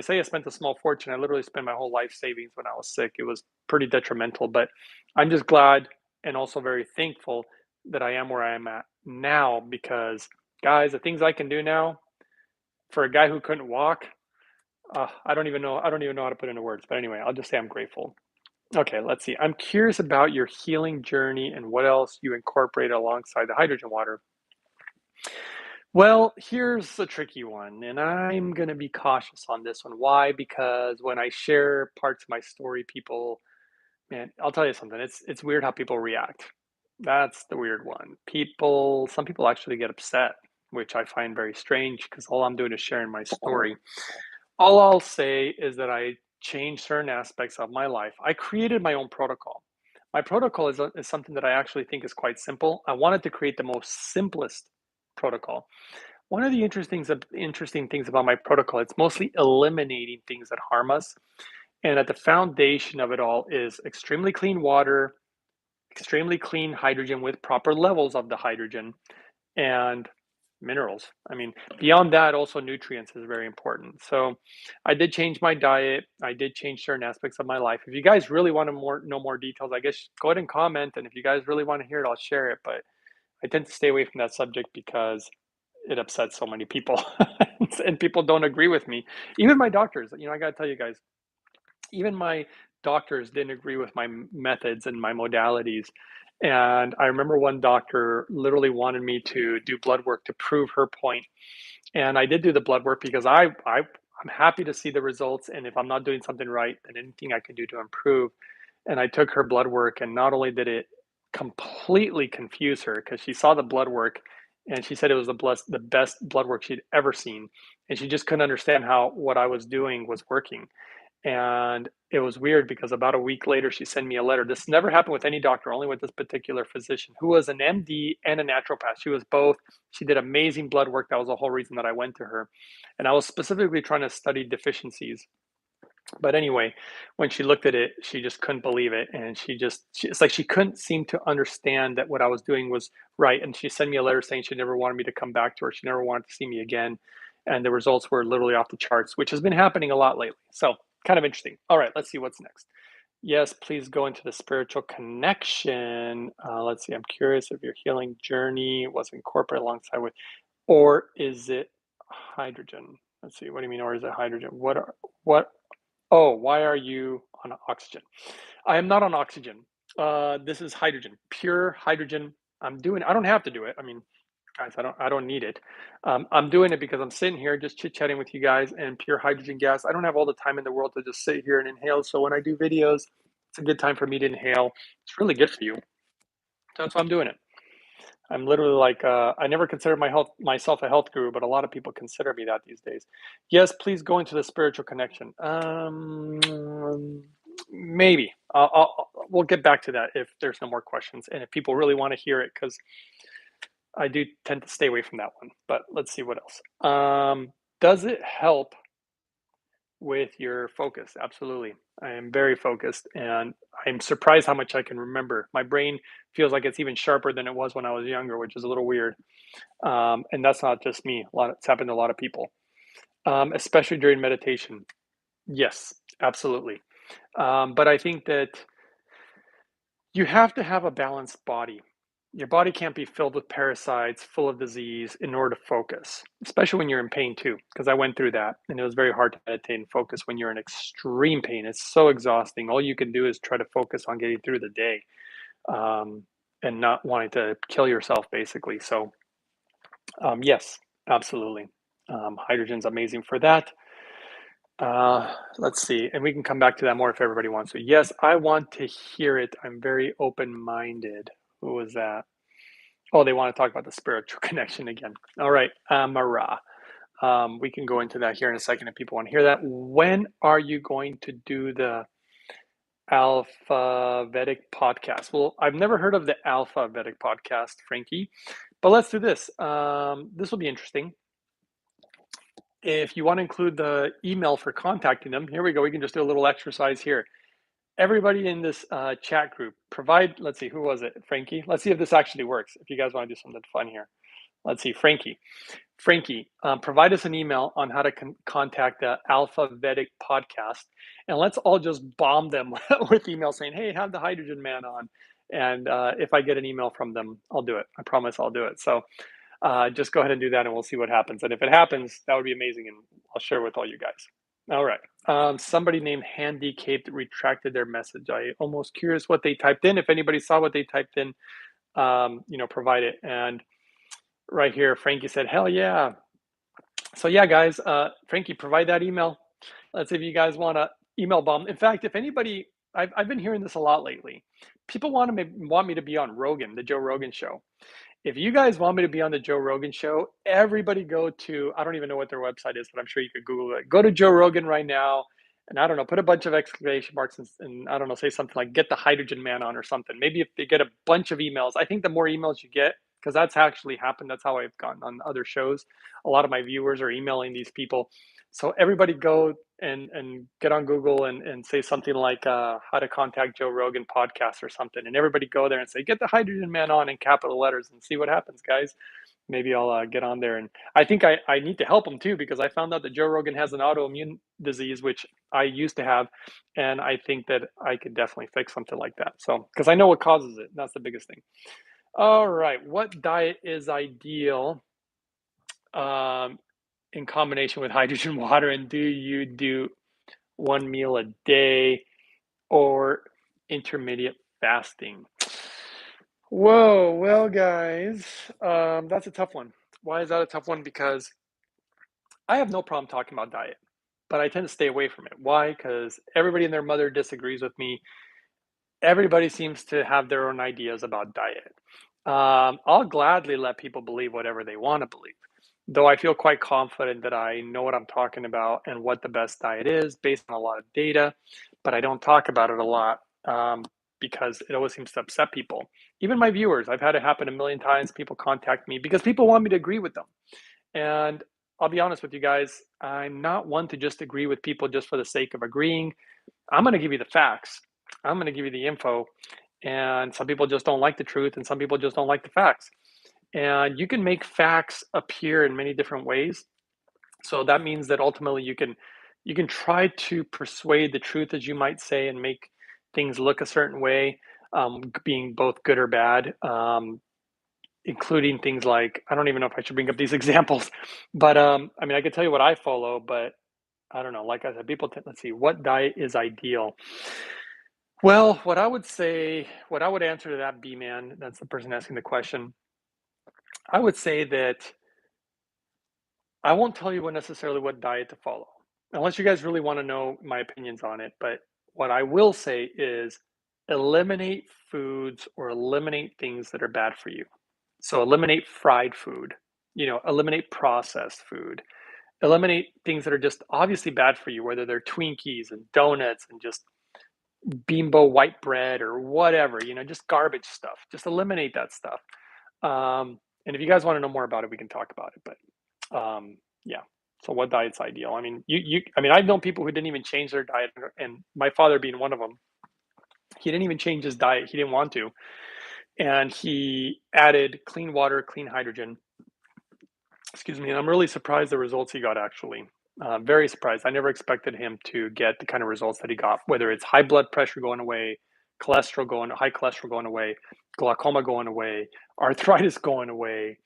say I spent a small fortune. I literally spent my whole life savings when I was sick. It was pretty detrimental, but I'm just glad and also very thankful that I am where I am at now because guys, the things I can do now for a guy who couldn't walk, I don't even know how to put into words, but anyway, I'll just say I'm grateful. Okay, let's see. I'm curious about your healing journey and what else you incorporate alongside the hydrogen water. Well, here's a tricky one, and I'm going to be cautious on this one. Why? Because when I share parts of my story, people, man, I'll tell you something. It's weird how people react. That's the weird one. Some people actually get upset, which I find very strange because all I'm doing is sharing my story. All I'll say is that I changed certain aspects of my life. I created my own protocol. My protocol is something that I actually think is quite simple. I wanted to create the most simplest protocol. One of the interesting things about my protocol, it's mostly eliminating things that harm us. And at the foundation of it all is extremely clean water, extremely clean hydrogen with proper levels of the hydrogen, and minerals. I mean, beyond that, also nutrients is very important. So I did change my diet. I did change certain aspects of my life. If you guys really want to know more details, I guess go ahead and comment. And if you guys really want to hear it, I'll share it. But I tend to stay away from that subject because it upsets so many people and people don't agree with me. Even my doctors, I got to tell you guys, even my doctors didn't agree with my methods and my modalities. And I remember one doctor literally wanted me to do blood work to prove her point. And I did do the blood work because I'm happy to see the results. And if I'm not doing something right, then anything I can do to improve. And I took her blood work, and not only did it completely confuse her because she saw the blood work and she said it was the best blood work she'd ever seen. And she just couldn't understand how what I was doing was working. And it was weird because about a week later, she sent me a letter. This never happened with any doctor, only with this particular physician who was an MD and a naturopath. She was both. She did amazing blood work. That was the whole reason that I went to her. And I was specifically trying to study deficiencies. But anyway, when she looked at it, she just couldn't believe it. And it's like she couldn't seem to understand that what I was doing was right. And she sent me a letter saying she never wanted me to come back to her. She never wanted to see me again. And the results were literally off the charts, which has been happening a lot lately. So kind of interesting. All right, let's see what's next. Yes, please go into the spiritual connection. Let's see. I'm curious if your healing journey was incorporated alongside with, or is it hydrogen? Let's see. What do you mean, or is it hydrogen? What? Oh, why are you on oxygen? I am not on oxygen. This is hydrogen, pure hydrogen. I don't have to do it. I mean, guys, I don't need it. I'm doing it because I'm sitting here just chit chatting with you guys and pure hydrogen gas. I don't have all the time in the world to just sit here and inhale. So when I do videos, it's a good time for me to inhale. It's really good for you. So that's why I'm doing it. I'm literally like, I never considered myself a health guru, but a lot of people consider me that these days. Yes, please go into the spiritual connection. Maybe we'll get back to that if there's no more questions and if people really want to hear it, because I do tend to stay away from that one. But let's see what else. Does it help with your focus? Absolutely. I am very focused and I'm surprised how much I can remember. My brain feels like it's even sharper than it was when I was younger, which is a little weird. And that's not just me. It's happened to a lot of people, especially during meditation. Yes, absolutely. But I think that you have to have a balanced body. Your body can't be filled with parasites, full of disease in order to focus, especially when you're in pain too, because I went through that and it was very hard to meditate and focus when you're in extreme pain. It's so exhausting. All you can do is try to focus on getting through the day, and not wanting to kill yourself, basically. So, yes, absolutely. Hydrogen's amazing for that. Let's see, and we can come back to that more if everybody wants to. Yes, I want to hear it. I'm very open-minded. Who was that? Oh, they want to talk about the spiritual connection again. All right, Mara. We can go into that here in a second if people want to hear that. When are you going to do the Alphabetic podcast? Well, I've never heard of the Alphabetic podcast, Frankie, but let's do this. This will be interesting. If you want to include the email for contacting them, here we go. We can just do a little exercise here. Everybody in this chat group, provide, let's see, who was it? Frankie? Let's see if this actually works. If you guys want to do something fun here. Let's see, Frankie. Frankie, provide us an email on how to contact the Alphabetic podcast, and let's all just bomb them with email saying, "Hey, have the Hydrogen Man on." And if I get an email from them, I'll do it. I promise I'll do it. So just go ahead and do that, and we'll see what happens. And if it happens, that would be amazing, and I'll share with all you guys. All right. Somebody named Handy Cape retracted their message. I almost curious what they typed in. If anybody saw what they typed in, provide it. And right here, Frankie said, "Hell yeah!" So yeah, guys, Frankie, provide that email. Let's see if you guys want to email bomb. In fact, if anybody, I've been hearing this a lot lately. People want me to be on Rogan, the Joe Rogan show. If you guys want me to be on the Joe Rogan show, everybody go to, I don't even know what their website is, but I'm sure you could Google it. Go to Joe Rogan right now, and I don't know, put a bunch of exclamation marks and I don't know, say something like "Get the Hydrogen Man on" or something. Maybe if they get a bunch of emails, I think the more emails you get, because that's actually happened. That's how I've gotten on other shows. A lot of my viewers are emailing these people. So everybody go and get on Google and say something like how to contact Joe Rogan podcast or something. And everybody go there and say, "Get the Hydrogen Man on" in capital letters and see what happens, guys. Maybe I'll get on there. And I think I need to help him too, because I found out that Joe Rogan has an autoimmune disease, which I used to have. And I think that I could definitely fix something like that. So, because I know what causes it. That's the biggest thing. All right. What diet is ideal in combination with hydrogen water? And do you do one meal a day or intermediate fasting? Whoa, well, guys, that's a tough one. Why is that a tough one? Because I have no problem talking about diet, but I tend to stay away from it. Why? Because everybody and their mother disagrees with me. Everybody seems to have their own ideas about diet. I'll gladly let people believe whatever they want to believe, though I feel quite confident that I know what I'm talking about and what the best diet is based on a lot of data, but I don't talk about it a lot because it always seems to upset people. Even my viewers, I've had it happen a million times. People contact me because people want me to agree with them. And I'll be honest with you guys, I'm not one to just agree with people just for the sake of agreeing. I'm going to give you the facts. I'm going to give you the info. And some people just don't like the truth, and some people just don't like the facts. And you can make facts appear in many different ways. So that means that ultimately you can try to persuade the truth, as you might say, and make things look a certain way, being both good or bad, including things like, I don't even know if I should bring up these examples, but I mean, I can tell you what I follow, but I don't know. Like I said, let's see, what diet is ideal? Well, what I would say, what I would answer to that, B man, that's the person asking the question. I would say that I won't tell you necessarily what diet to follow, unless you guys really want to know my opinions on it. But what I will say is eliminate foods or eliminate things that are bad for you. So eliminate fried food, eliminate processed food, eliminate things that are just obviously bad for you, whether they're Twinkies and donuts and just bimbo white bread or whatever, just garbage stuff. Just eliminate that stuff. And if you guys want to know more about it, we can talk about it. But yeah. So what diet's ideal? I mean, I've known people who didn't even change their diet, and my father being one of them. He didn't even change his diet. He didn't want to, and he added clean water, clean hydrogen. Excuse me. And I'm really surprised the results he got. Actually, very surprised. I never expected him to get the kind of results that he got. Whether it's high blood pressure going away, high cholesterol going away, glaucoma going away, arthritis going away.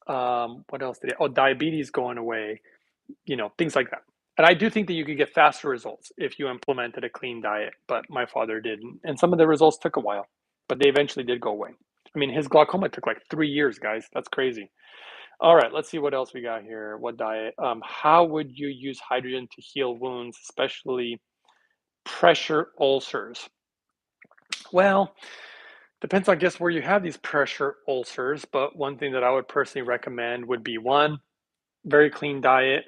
What else did he? Oh, diabetes going away. Things like that. And I do think that you could get faster results if you implemented a clean diet, but my father didn't. And some of the results took a while, but they eventually did go away. I mean, his glaucoma took like 3 years, guys. That's crazy. All right, let's see what else we got here. What diet? How would you use hydrogen to heal wounds, especially pressure ulcers? Well, depends, I guess, where you have these pressure ulcers. But one thing that I would personally recommend would be one, very clean diet,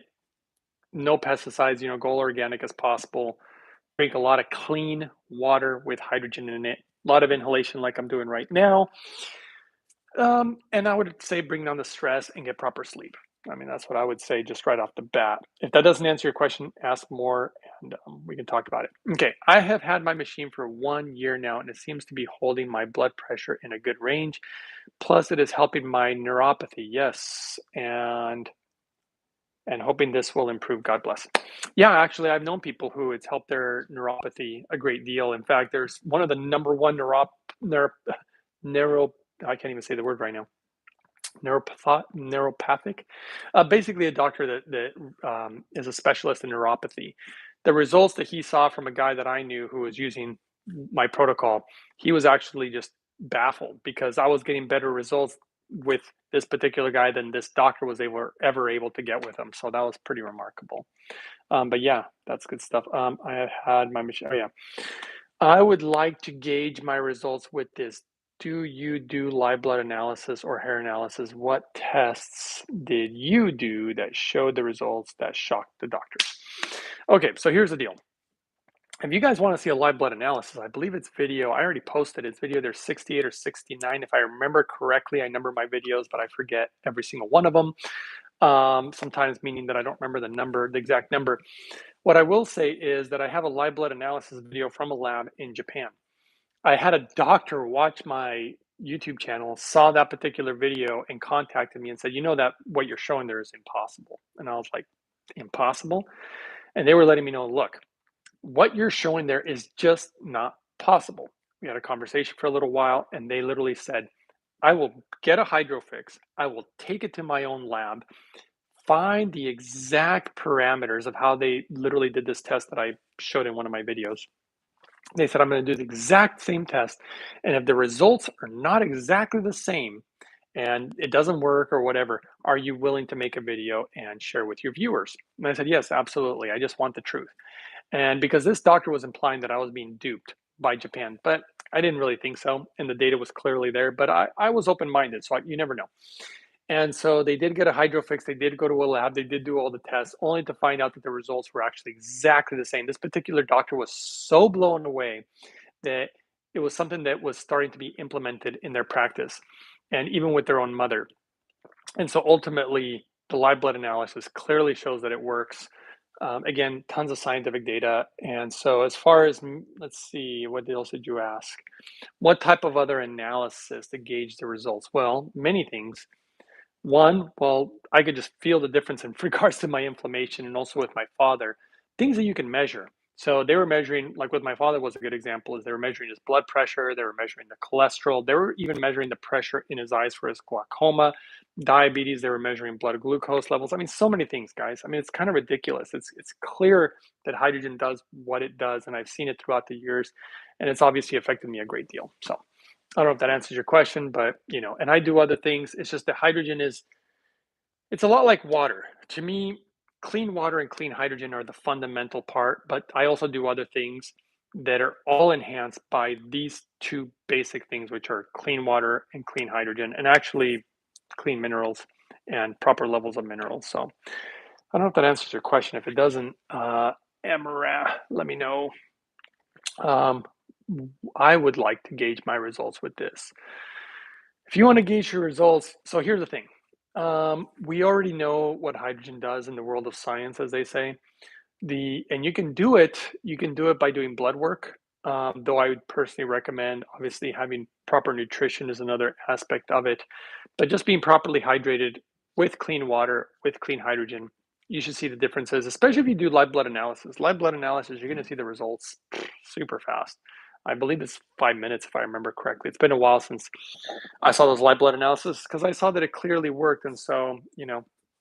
no pesticides, go organic as possible. Drink a lot of clean water with hydrogen in it. A lot of inhalation like I'm doing right now. And I would say bring down the stress and get proper sleep. I mean, that's what I would say just right off the bat. If that doesn't answer your question, ask more and we can talk about it. Okay, I have had my machine for 1 year now and it seems to be holding my blood pressure in a good range. Plus, it is helping my neuropathy. Yes, and hoping this will improve. God bless. Yeah, actually, I've known people who it's helped their neuropathy a great deal. In fact, there's one of the number one neuro I can't even say the word right now. Neuropathic, basically a doctor that is a specialist in neuropathy. The results that he saw from a guy that I knew who was using my protocol, he was actually just baffled because I was getting better results with this particular guy than this doctor was ever able to get with him. So that was pretty remarkable. But yeah, that's good stuff. I have had my machine. Oh yeah, I would like to gauge my results with this. Do you do live blood analysis or hair analysis? What tests did you do that showed the results that shocked the doctors? Okay, so here's the deal. If you guys want to see a live blood analysis, I believe it's video. I already posted it's video. There's 68 or 69. If I remember correctly, I number my videos, but I forget every single one of them. Sometimes meaning that I don't remember the exact number. What I will say is that I have a live blood analysis video from a lab in Japan. I had a doctor watch my YouTube channel, saw that particular video, and contacted me and said, that what you're showing there is impossible. And I was like, impossible? And they were letting me know, look, what you're showing there is just not possible. We had a conversation for a little while, and they literally said, I will get a Hydrofix, I will take it to my own lab, find the exact parameters of how they literally did this test that I showed in one of my videos. They said, I'm going to do the exact same test. And if the results are not exactly the same and it doesn't work or whatever, are you willing to make a video and share with your viewers? And I said, yes, absolutely. I just want the truth. And because this doctor was implying that I was being duped by Japan, but I didn't really think so. And the data was clearly there, but I was open-minded. So you never know. And so they did get a Hydrofix. They did go to a lab. They did do all the tests, only to find out that the results were actually exactly the same. This particular doctor was so blown away that it was something that was starting to be implemented in their practice and even with their own mother. And so ultimately, the live blood analysis clearly shows that it works. Again, tons of scientific data. And so as far as, let's see, what else did you ask? What type of other analysis to gauge the results? Well, many things. One, well, I could just feel the difference in regards to my inflammation and also with my father, things that you can measure. So they were measuring, like with my father was a good example, is they were measuring his blood pressure, they were measuring the cholesterol, they were even measuring the pressure in his eyes for his glaucoma, diabetes, they were measuring blood glucose levels. I mean, so many things, guys. I mean, it's kind of ridiculous. It's clear that hydrogen does what it does, and I've seen it throughout the years, and it's obviously affected me a great deal. So I don't know if that answers your question, but and I do other things. It's just that hydrogen it's a lot like water. To me, clean water and clean hydrogen are the fundamental part, but I also do other things that are all enhanced by these two basic things, which are clean water and clean hydrogen, and actually clean minerals and proper levels of minerals. So I don't know if that answers your question. If it doesn't, Emra, let me know. Um, I would like to gauge my results with this. If you want to gauge your results, so here's the thing. We already know what hydrogen does in the world of science, as they say. And you can do it. You can do it by doing blood work. Though I would personally recommend, obviously, having proper nutrition is another aspect of it. But just being properly hydrated with clean water, with clean hydrogen, you should see the differences. Especially if you do live blood analysis. Live blood analysis, you're going to see the results super fast. I believe it's 5 minutes, if I remember correctly. It's been a while since I saw those live blood analysis because I saw that it clearly worked. And so,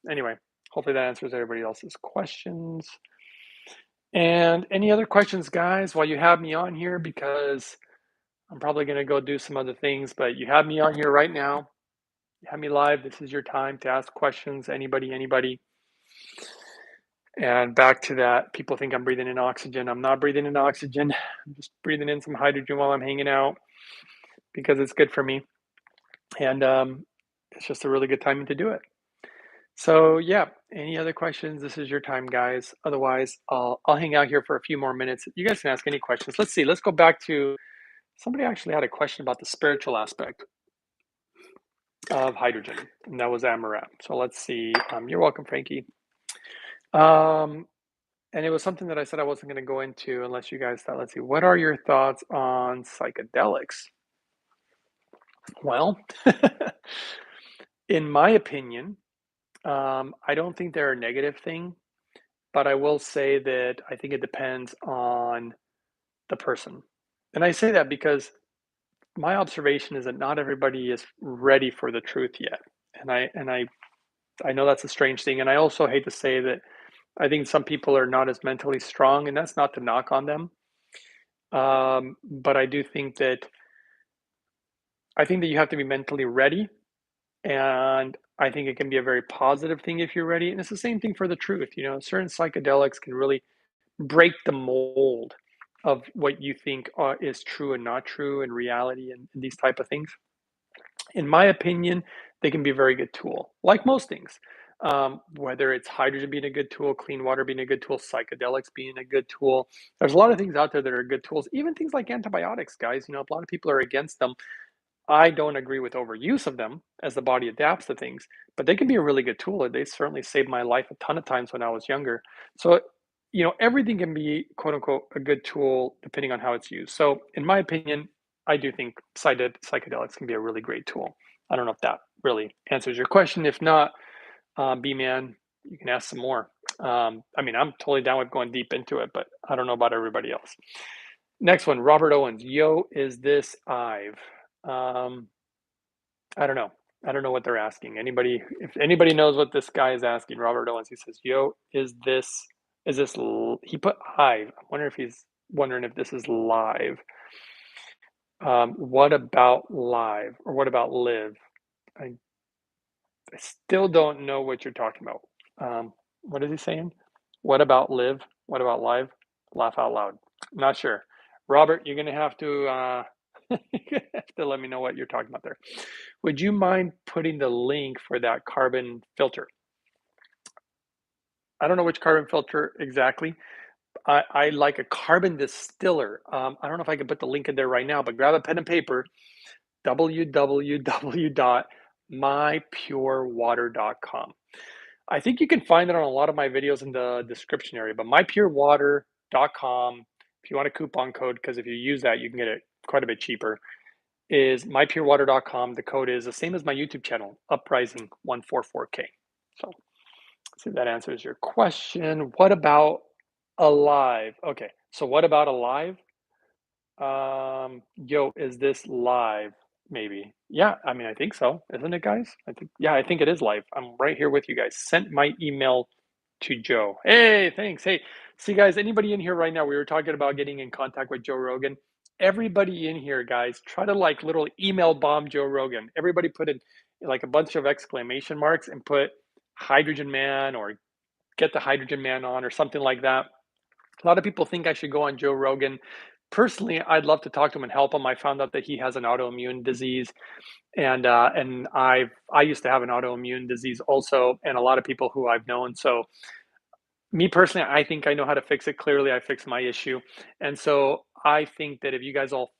anyway, hopefully that answers everybody else's questions. And any other questions, guys, while you have me on here, because I'm probably going to go do some other things, but you have me on here right now. You have me live. This is your time to ask questions. Anybody. And back to that, people think I'm breathing in oxygen. I'm not breathing in oxygen. I'm just breathing in some hydrogen while I'm hanging out because it's good for me. And it's just a really good timing to do it. So yeah, Any other questions? This is your time, guys. Otherwise, I'll hang out here for a few more minutes. You guys can ask any questions. Let's see. Let's go back to somebody actually had a question about the spiritual aspect of hydrogen, and that was Amarat. So let's see. You're welcome, Frankie. And it was something that I said I wasn't going to go into unless you guys thought. Let's see. What are your thoughts on psychedelics? Well, in my opinion, I don't think they're a negative thing, but I will say that I think it depends on the person. And I say that because my observation is that not everybody is ready for the truth yet. And I know that's a strange thing. And I also hate to say that I think some people are not as mentally strong, and that's not to knock on them. But I do think that you have to be mentally ready. And I think it can be a very positive thing if you're ready. And it's the same thing for the truth. Certain psychedelics can really break the mold of what you think is true and not true in reality and these type of things. In my opinion, they can be a very good tool, like most things. Whether it's hydrogen being a good tool, clean water being a good tool, psychedelics being a good tool. There's a lot of things out there that are good tools, even things like antibiotics, guys. A lot of people are against them. I don't agree with overuse of them as the body adapts to things, but they can be a really good tool. They certainly saved my life a ton of times when I was younger. So, everything can be quote unquote a good tool depending on how it's used. So, in my opinion, I do think psychedelics can be a really great tool. I don't know if that really answers your question. If not, B man, you can ask some more. I'm totally down with going deep into it, but I don't know about everybody else. Next one, Robert Owens. Yo, is this Ive? Um, I don't know. I don't know what they're asking. If anybody knows what this guy is asking, Robert Owens, he says, "Yo, is this?" He put Hive. I wonder if he's wondering if this is live. What about live, or what about live? I still don't know what you're talking about. What is he saying? What about live? What about live? Laugh out loud. Not sure. Robert, you're gonna have to let me know what you're talking about there. Would you mind putting the link for that carbon filter? I don't know which carbon filter exactly. I like a carbon distiller. I don't know if I can put the link in there right now, but grab a pen and paper. www.mypurewater.com. I think you can find it on a lot of my videos in the description area, but mypurewater.com, if you want a coupon code, because if you use that, you can get it quite a bit cheaper, is mypurewater.com. The code is the same as my YouTube channel, Uprising144K. So, see if that answers your question. What about alive? Okay, so what about alive? Yo, is this live? Maybe. Yeah, I think so. Isn't it, guys? I think it is live. I'm right here with you guys. Sent my email to Joe. Hey, thanks. Hey, see, guys, anybody in here right now? We were talking about getting in contact with Joe Rogan. Everybody in here, guys, try to like literally email bomb Joe Rogan. Everybody put in like a bunch of exclamation marks and put Hydrogen Man or get the Hydrogen Man on or something like that. A lot of people think I should go on Joe Rogan. Personally, I'd love to talk to him and help him. I found out that he has an autoimmune disease, and I used to have an autoimmune disease also, and a lot of people who I've known. So, me personally, I think I know how to fix it. Clearly, I fixed my issue, and so I think that if you guys all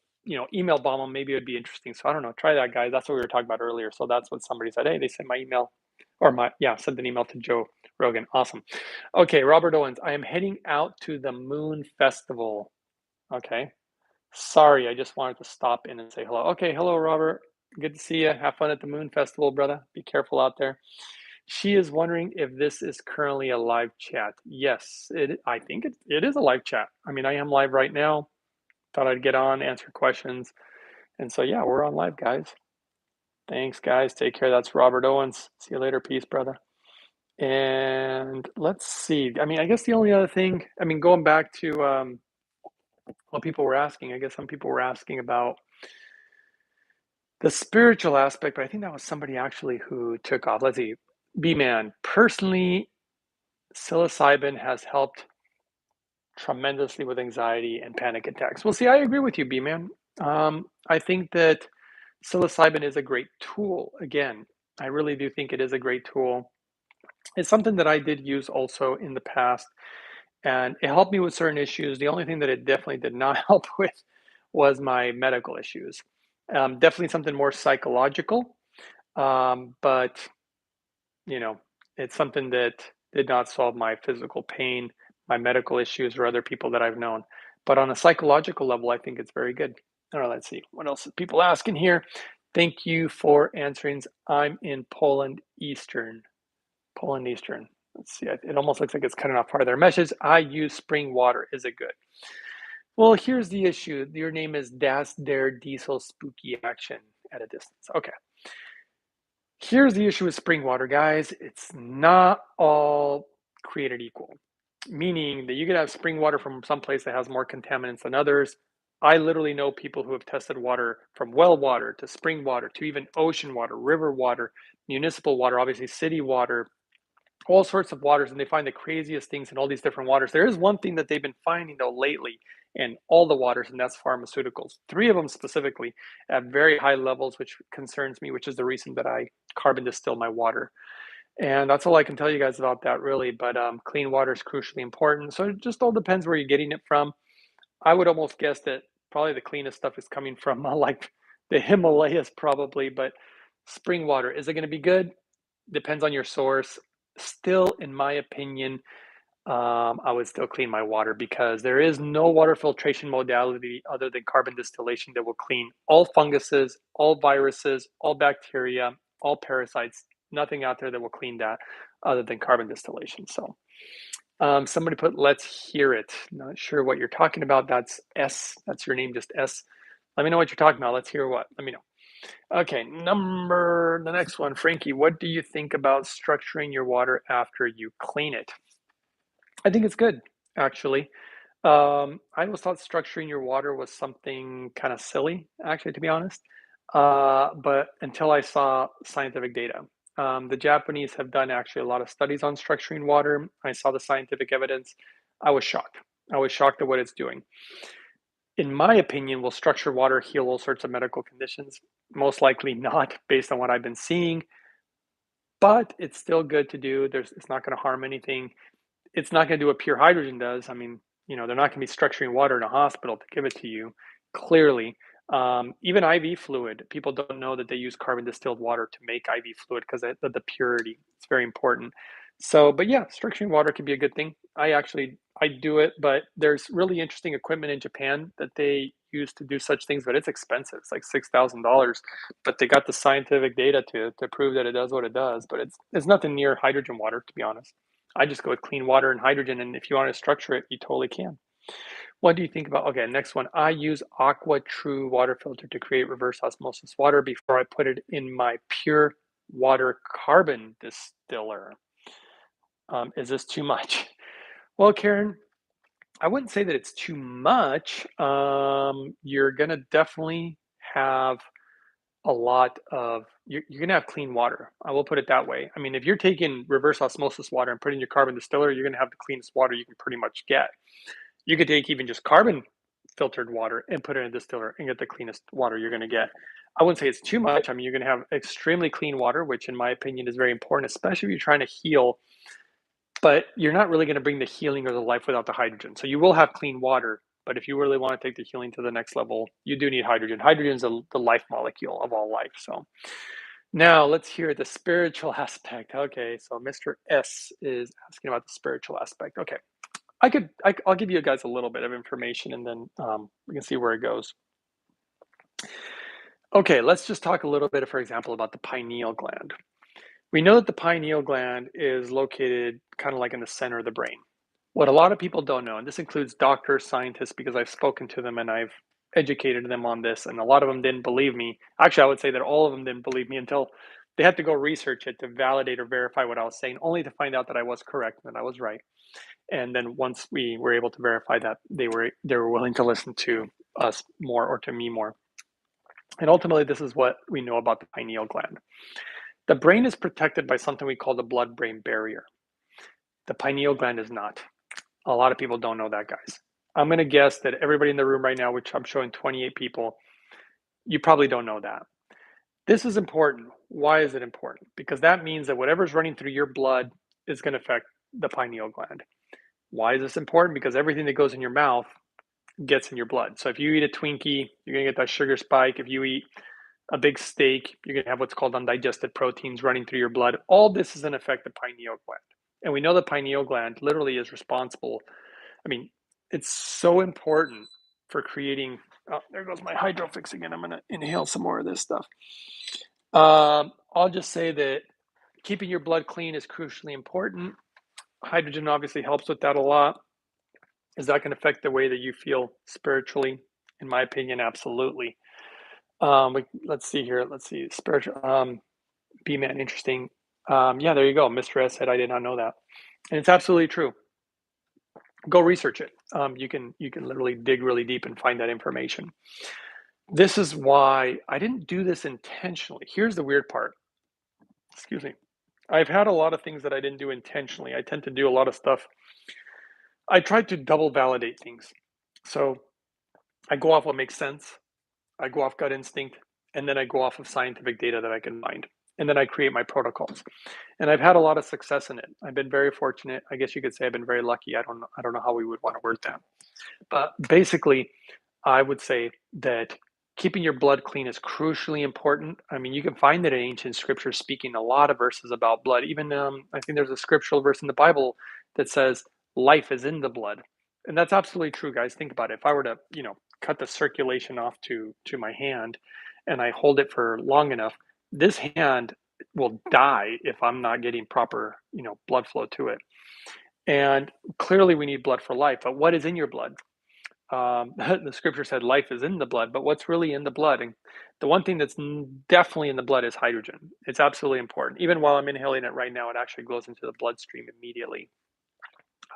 email bomb him, maybe it would be interesting. So I don't know. Try that, guys. That's what we were talking about earlier. So that's what somebody said. Hey, they sent my email, or sent an email to Joe Rogan. Awesome. Okay, Robert Owens. I am heading out to the Moon Festival. Okay. Sorry, I just wanted to stop in and say hello. Okay, hello, Robert. Good to see you. Have fun at the Moon Festival, brother. Be careful out there. She is wondering if this is currently a live chat. Yes, I think it is a live chat. I am live right now. Thought I'd get on, answer questions. And so, yeah, we're on live, guys. Thanks, guys. Take care. That's Robert Owens. See you later. Peace, brother. And let's see. I guess the only other thing, going back to what people were asking, I guess some people were asking about the spiritual aspect, but I think that was somebody actually who took off. Let's see. B-Man, personally, psilocybin has helped tremendously with anxiety and panic attacks. Well, see, I agree with you, B-Man. I think that psilocybin is a great tool. Again, I really do think it is a great tool. It's something that I did use also in the past, and it helped me with certain issues. The only thing that it definitely did not help with was my medical issues. Definitely something more psychological, but you know, it's something that did not solve my physical pain, my medical issues, or other people that I've known. But on a psychological level, I think it's very good. All right, let's see. What else is people asking here? Thank you for answering. I'm in Poland Eastern. Poland Eastern. Let's see. It almost looks like it's cutting off part of their message. I use spring water. Is it good? Well, here's the issue. Your name is Das Der Diesel Spooky Action at a distance. Okay. Here's the issue with spring water, guys. It's not all created equal, meaning that you could have spring water from some place that has more contaminants than others. I literally know people who have tested water from well water to spring water to even ocean water, river water, municipal water, obviously city water, all sorts of waters, and they find the craziest things in all these different waters. There is one thing that they've been finding though lately in all the waters, and that's pharmaceuticals. Three of them specifically at very high levels, which concerns me, which is the reason that I carbon distill my water. And that's all I can tell you guys about that, really. But clean water is crucially important. So it just all depends where you're getting it from. I would almost guess that probably the cleanest stuff is coming from like the Himalayas, probably. But spring water, is it going to be good? Depends on your source. Still, in my opinion, I would still clean my water because there is no water filtration modality other than carbon distillation that will clean all funguses, all viruses, all bacteria, all parasites. Nothing out there that will clean that other than carbon distillation. So, somebody put, let's hear it. Not sure what you're talking about. That's S. That's your name, just S. Let me know what you're talking about. Let's hear what. Let me know. Okay, the next one, Frankie, what do you think about structuring your water after you clean it? I think it's good, actually. I always thought structuring your water was something kind of silly, actually, to be honest. But until I saw scientific data, the Japanese have done actually a lot of studies on structuring water. I saw the scientific evidence. I was shocked. I was shocked at what it's doing. In my opinion, will structured water heal all sorts of medical conditions? Most likely not, based on what I've been seeing. But it's still good to do. It's not going to harm anything. It's not going to do what pure hydrogen does. I mean, they're not going to be structuring water in a hospital to give it to you. Clearly, even IV fluid, people don't know that they use carbon distilled water to make IV fluid because of the purity. It's very important. So, but yeah, structuring water can be a good thing. I do it, but there's really interesting equipment in Japan that they use to do such things, but it's expensive. It's like $6,000, but they got the scientific data to prove that it does what it does. But it's nothing near hydrogen water, to be honest. I just go with clean water and hydrogen, and if you want to structure it, you totally can. What do you think about, okay, next one. I use Aqua True water filter to create reverse osmosis water before I put it in my pure water carbon distiller. Is this too much? Well, Karen, I wouldn't say that it's too much. You're gonna definitely have a lot of you're gonna have clean water. I will put it that way. I mean, if you're taking reverse osmosis water and putting your carbon distiller, you're gonna have the cleanest water you can pretty much get. You could take even just carbon filtered water and put it in a distiller and get the cleanest water you're gonna get. I wouldn't say it's too much. I mean, you're gonna have extremely clean water, which in my opinion is very important, especially if you're trying to heal, but you're not really gonna bring the healing or the life without the hydrogen. So you will have clean water, but if you really want to take the healing to the next level, you do need hydrogen. Hydrogen is the life molecule of all life. So now let's hear the spiritual aspect. Okay, so Mr. S is asking about the spiritual aspect. Okay, I'll give you guys a little bit of information, and then we can see where it goes. Okay, let's just talk a little bit, for example, about the pineal gland. We know that the pineal gland is located kind of like in the center of the brain. What a lot of people don't know, and this includes doctors, scientists, because I've spoken to them and I've educated them on this, and a lot of them didn't believe me. Actually, I would say that all of them didn't believe me until they had to go research it to validate or verify what I was saying, only to find out that I was correct and that I was right. And then once we were able to verify that, they were willing to listen to us more, or to me more. And ultimately, this is what we know about the pineal gland. The brain is protected by something we call the blood-brain barrier. The pineal gland is not. A lot of people don't know that, guys. I'm going to guess that everybody in the room right now, which I'm showing 28 people, you probably don't know that. This is important. Why is it important? Because that means that whatever's running through your blood is going to affect the pineal gland. Why is this important? Because everything that goes in your mouth gets in your blood. So if you eat a Twinkie, you're going to get that sugar spike. If you eat a big steak, you're going to have what's called undigested proteins running through your blood. All this is going to affect the pineal gland. And we know the pineal gland literally is responsible. I mean, it's so important for creating. Oh, there goes my Hydrofix again. I'm going to inhale some more of this stuff. I'll just say that keeping your blood clean is crucially important. Hydrogen obviously helps with that a lot. Is that going to affect the way that you feel spiritually? In my opinion, absolutely. Let's see here. Let's see. Spiritual. B-Man, interesting. Yeah, there you go. Mr. S said, I did not know that. And it's absolutely true. Go research it. You can literally dig really deep and find that information. This is why I didn't do this intentionally. Here's the weird part. Excuse me. I've had a lot of things that I didn't do intentionally. I tend to do a lot of stuff. I tried to double validate things. So I go off what makes sense. I go off gut instinct, and then I go off of scientific data that I can find. And then I create my protocols. And I've had a lot of success in it. I've been very fortunate. I guess you could say I've been very lucky. I don't know how we would want to word that. But basically, I would say that keeping your blood clean is crucially important. I mean, you can find that in ancient scripture speaking a lot of verses about blood. Even I think there's a scriptural verse in the Bible that says life is in the blood. And that's absolutely true, guys. Think about it. If I were to, cut the circulation off to my hand and I hold it for long enough, this hand will die if I'm not getting proper, blood flow to it. And clearly we need blood for life, but what is in your blood? The scripture said life is in the blood, but what's really in the blood? And the one thing that's definitely in the blood is hydrogen. It's absolutely important. Even while I'm inhaling it right now, it actually goes into the bloodstream immediately.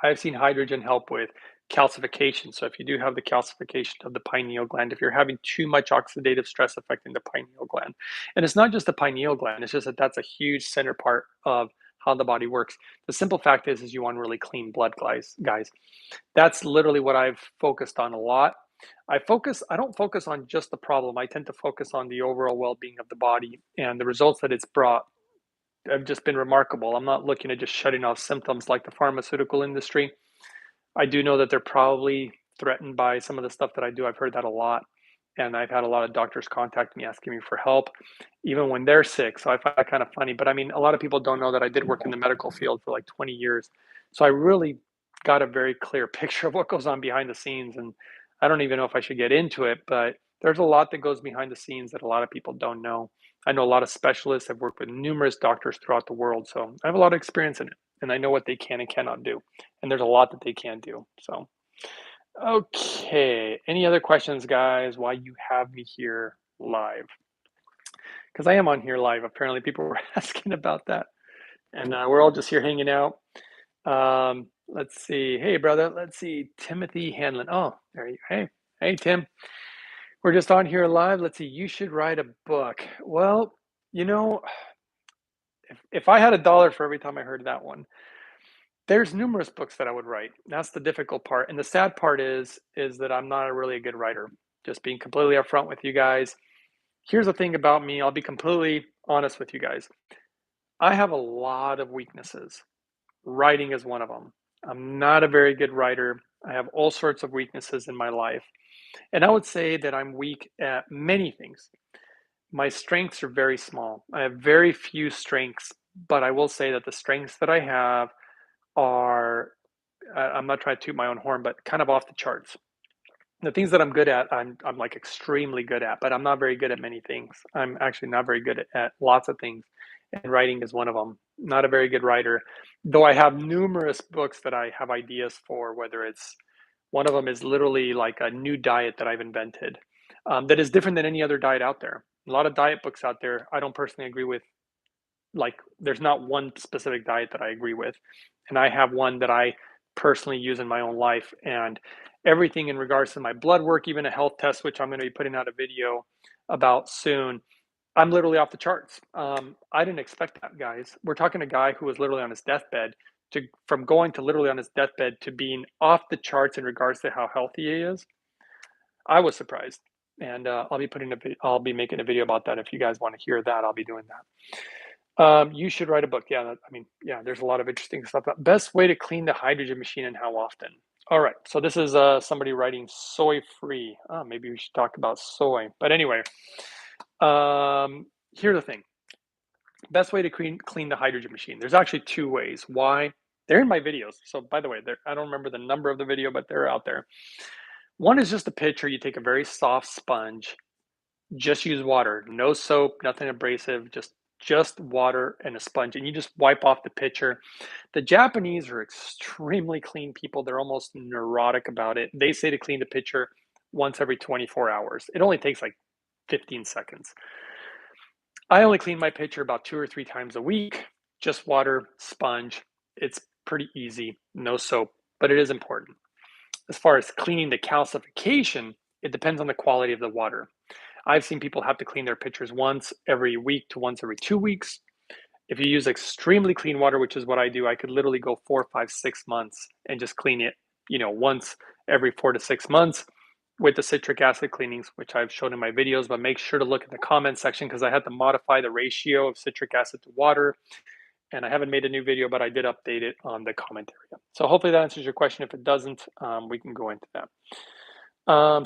I've seen hydrogen help with calcification. So if you do have the calcification of the pineal gland, if you're having too much oxidative stress affecting the pineal gland, and it's not just the pineal gland, it's just that that's a huge center part of how the body works. The simple fact is you want really clean blood, guys. That's literally what I've focused on a lot. I don't focus on just the problem. I tend to focus on the overall well-being of the body, and the results that it's brought have just been remarkable. I'm not looking at just shutting off symptoms like the pharmaceutical industry. I do know that they're probably threatened by some of the stuff that I do. I've heard that a lot. And I've had a lot of doctors contact me asking me for help, even when they're sick. So I find that kind of funny. But I mean, a lot of people don't know that I did work in the medical field for like 20 years. So I really got a very clear picture of what goes on behind the scenes. And I don't even know if I should get into it, but there's a lot that goes behind the scenes that a lot of people don't know. I know a lot of specialists. I've worked with numerous doctors throughout the world. So I have a lot of experience in it. And I know what they can and cannot do. And there's a lot that they can do. So. Okay. Any other questions, guys, while you have me here live? Because I am on here live. Apparently, people were asking about that. And we're all just here hanging out. Let's see. Hey, brother. Let's see. Timothy Hanlon. Oh, there you go. Hey, Tim. We're just on here live. Let's see. You should write a book. Well, if I had $1 for every time I heard that one, there's numerous books that I would write. That's the difficult part. And the sad part is that I'm not really a good writer. Just being completely upfront with you guys. Here's the thing about me. I'll be completely honest with you guys. I have a lot of weaknesses. Writing is one of them. I'm not a very good writer. I have all sorts of weaknesses in my life. And I would say that I'm weak at many things. My strengths are very small. I have very few strengths, but I will say that the strengths that I have are, I'm not trying to toot my own horn, but kind of off the charts. The things that I'm good at, I'm like extremely good at, but I'm not very good at many things. I'm actually not very good at lots of things, and writing is one of them. Not a very good writer, though I have numerous books that I have ideas for, whether it's one of them is literally like a new diet that I've invented that is different than any other diet out there. A lot of diet books out there, I don't personally agree with. Like, there's not one specific diet that I agree with. And I have one that I personally use in my own life. And everything in regards to my blood work, even a health test, which I'm going to be putting out a video about soon, I'm literally off the charts. I didn't expect that, guys. We're talking a guy who was literally on his deathbed from going to literally on his deathbed to being off the charts in regards to how healthy he is. I was surprised. And I'll be making a video about that. If you guys want to hear that, I'll be doing that. You should write a book. Yeah, I mean, yeah, there's a lot of interesting stuff. Best way to clean the hydrogen machine and how often? All right, so this is somebody writing soy free. Oh, maybe we should talk about soy. But anyway, here's the thing. Best way to clean the hydrogen machine. There's actually two ways. Why? They're in my videos. So by the way, I don't remember the number of the video, but they're out there. One is just a picture. You take a very soft sponge, just use water, no soap, nothing abrasive, just water and a sponge, and you just wipe off the pitcher. The Japanese are extremely clean people. They're almost neurotic about it. They say to clean the pitcher once every 24 hours. It only takes like 15 seconds. I only clean my pitcher about 2 or 3 times a week, just water, sponge. It's pretty easy, no soap, but it is important. As far as cleaning the calcification, it depends on the quality of the water. I've seen people have to clean their pitchers once every week to once every 2 weeks. If you use extremely clean water, which is what I do, I could literally go 4, 5, 6 months and just clean it, once every 4 to 6 months with the citric acid cleanings, which I've shown in my videos. But make sure to look at the comment section because I had to modify the ratio of citric acid to water. And I haven't made a new video, but I did update it on the comment area. So hopefully that answers your question. If it doesn't, we can go into that.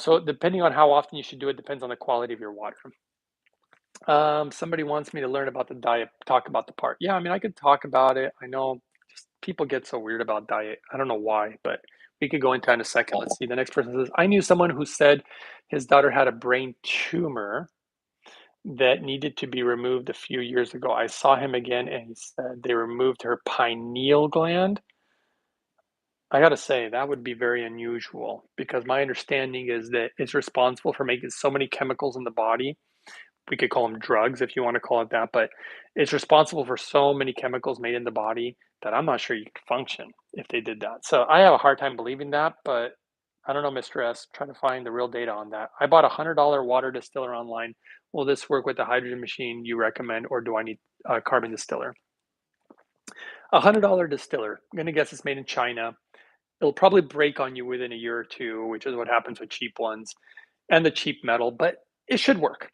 So depending on how often you should do it depends on the quality of your water. Somebody wants me to learn about the diet, talk about the part. Yeah, I mean, I could talk about it. I know just people get so weird about diet. I don't know why, but we could go into that in a second. Let's see. The next person says, I knew someone who said his daughter had a brain tumor that needed to be removed a few years ago. I saw him again and he said they removed her pineal gland. I got to say, that would be very unusual because my understanding is that it's responsible for making so many chemicals in the body. We could call them drugs if you want to call it that, but it's responsible for so many chemicals made in the body that I'm not sure you could function if they did that. So I have a hard time believing that, but I don't know, Mr. S. Try to find the real data on that. I bought a $100 water distiller online. Will this work with the hydrogen machine you recommend, or do I need a carbon distiller? A $100 distiller. I'm going to guess it's made in China. It'll probably break on you within a year or two, which is what happens with cheap ones and the cheap metal, but it should work.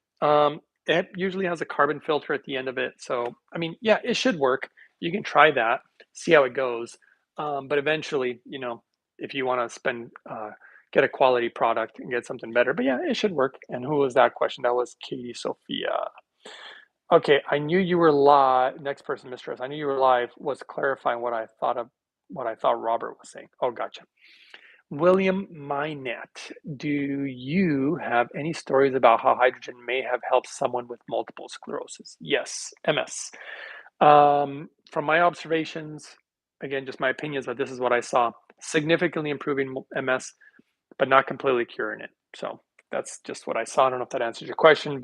It usually has a carbon filter at the end of it. So, I mean, yeah, it should work. You can try that, see how it goes. But eventually, if you want to get a quality product and get something better. But yeah, it should work. And who was that question? That was Katie Sophia. Okay, I knew you were live. Next person, Mistress. I knew you were live. Was clarifying what I thought Robert was saying. Oh, gotcha. William Minette, do you have any stories about how hydrogen may have helped someone with multiple sclerosis? Yes, MS. From my observations, again, just my opinions, but this is what I saw. Significantly improving MS, but not completely curing it. So that's just what I saw. I don't know if that answers your question,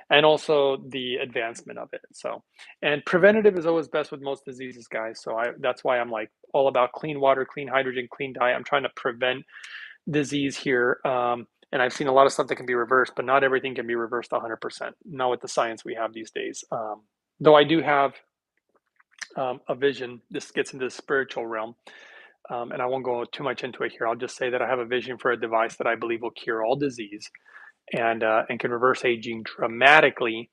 and also the advancement of it. So, and preventative is always best with most diseases, guys. So that's why I'm like all about clean water, clean hydrogen, clean diet. I'm trying to prevent disease here. And I've seen a lot of stuff that can be reversed, but not everything can be reversed 100%. Not with the science we have these days. Though I do have a vision. This gets into the spiritual realm. And I won't go too much into it here. I'll just say that I have a vision for a device that I believe will cure all disease and can reverse aging dramatically,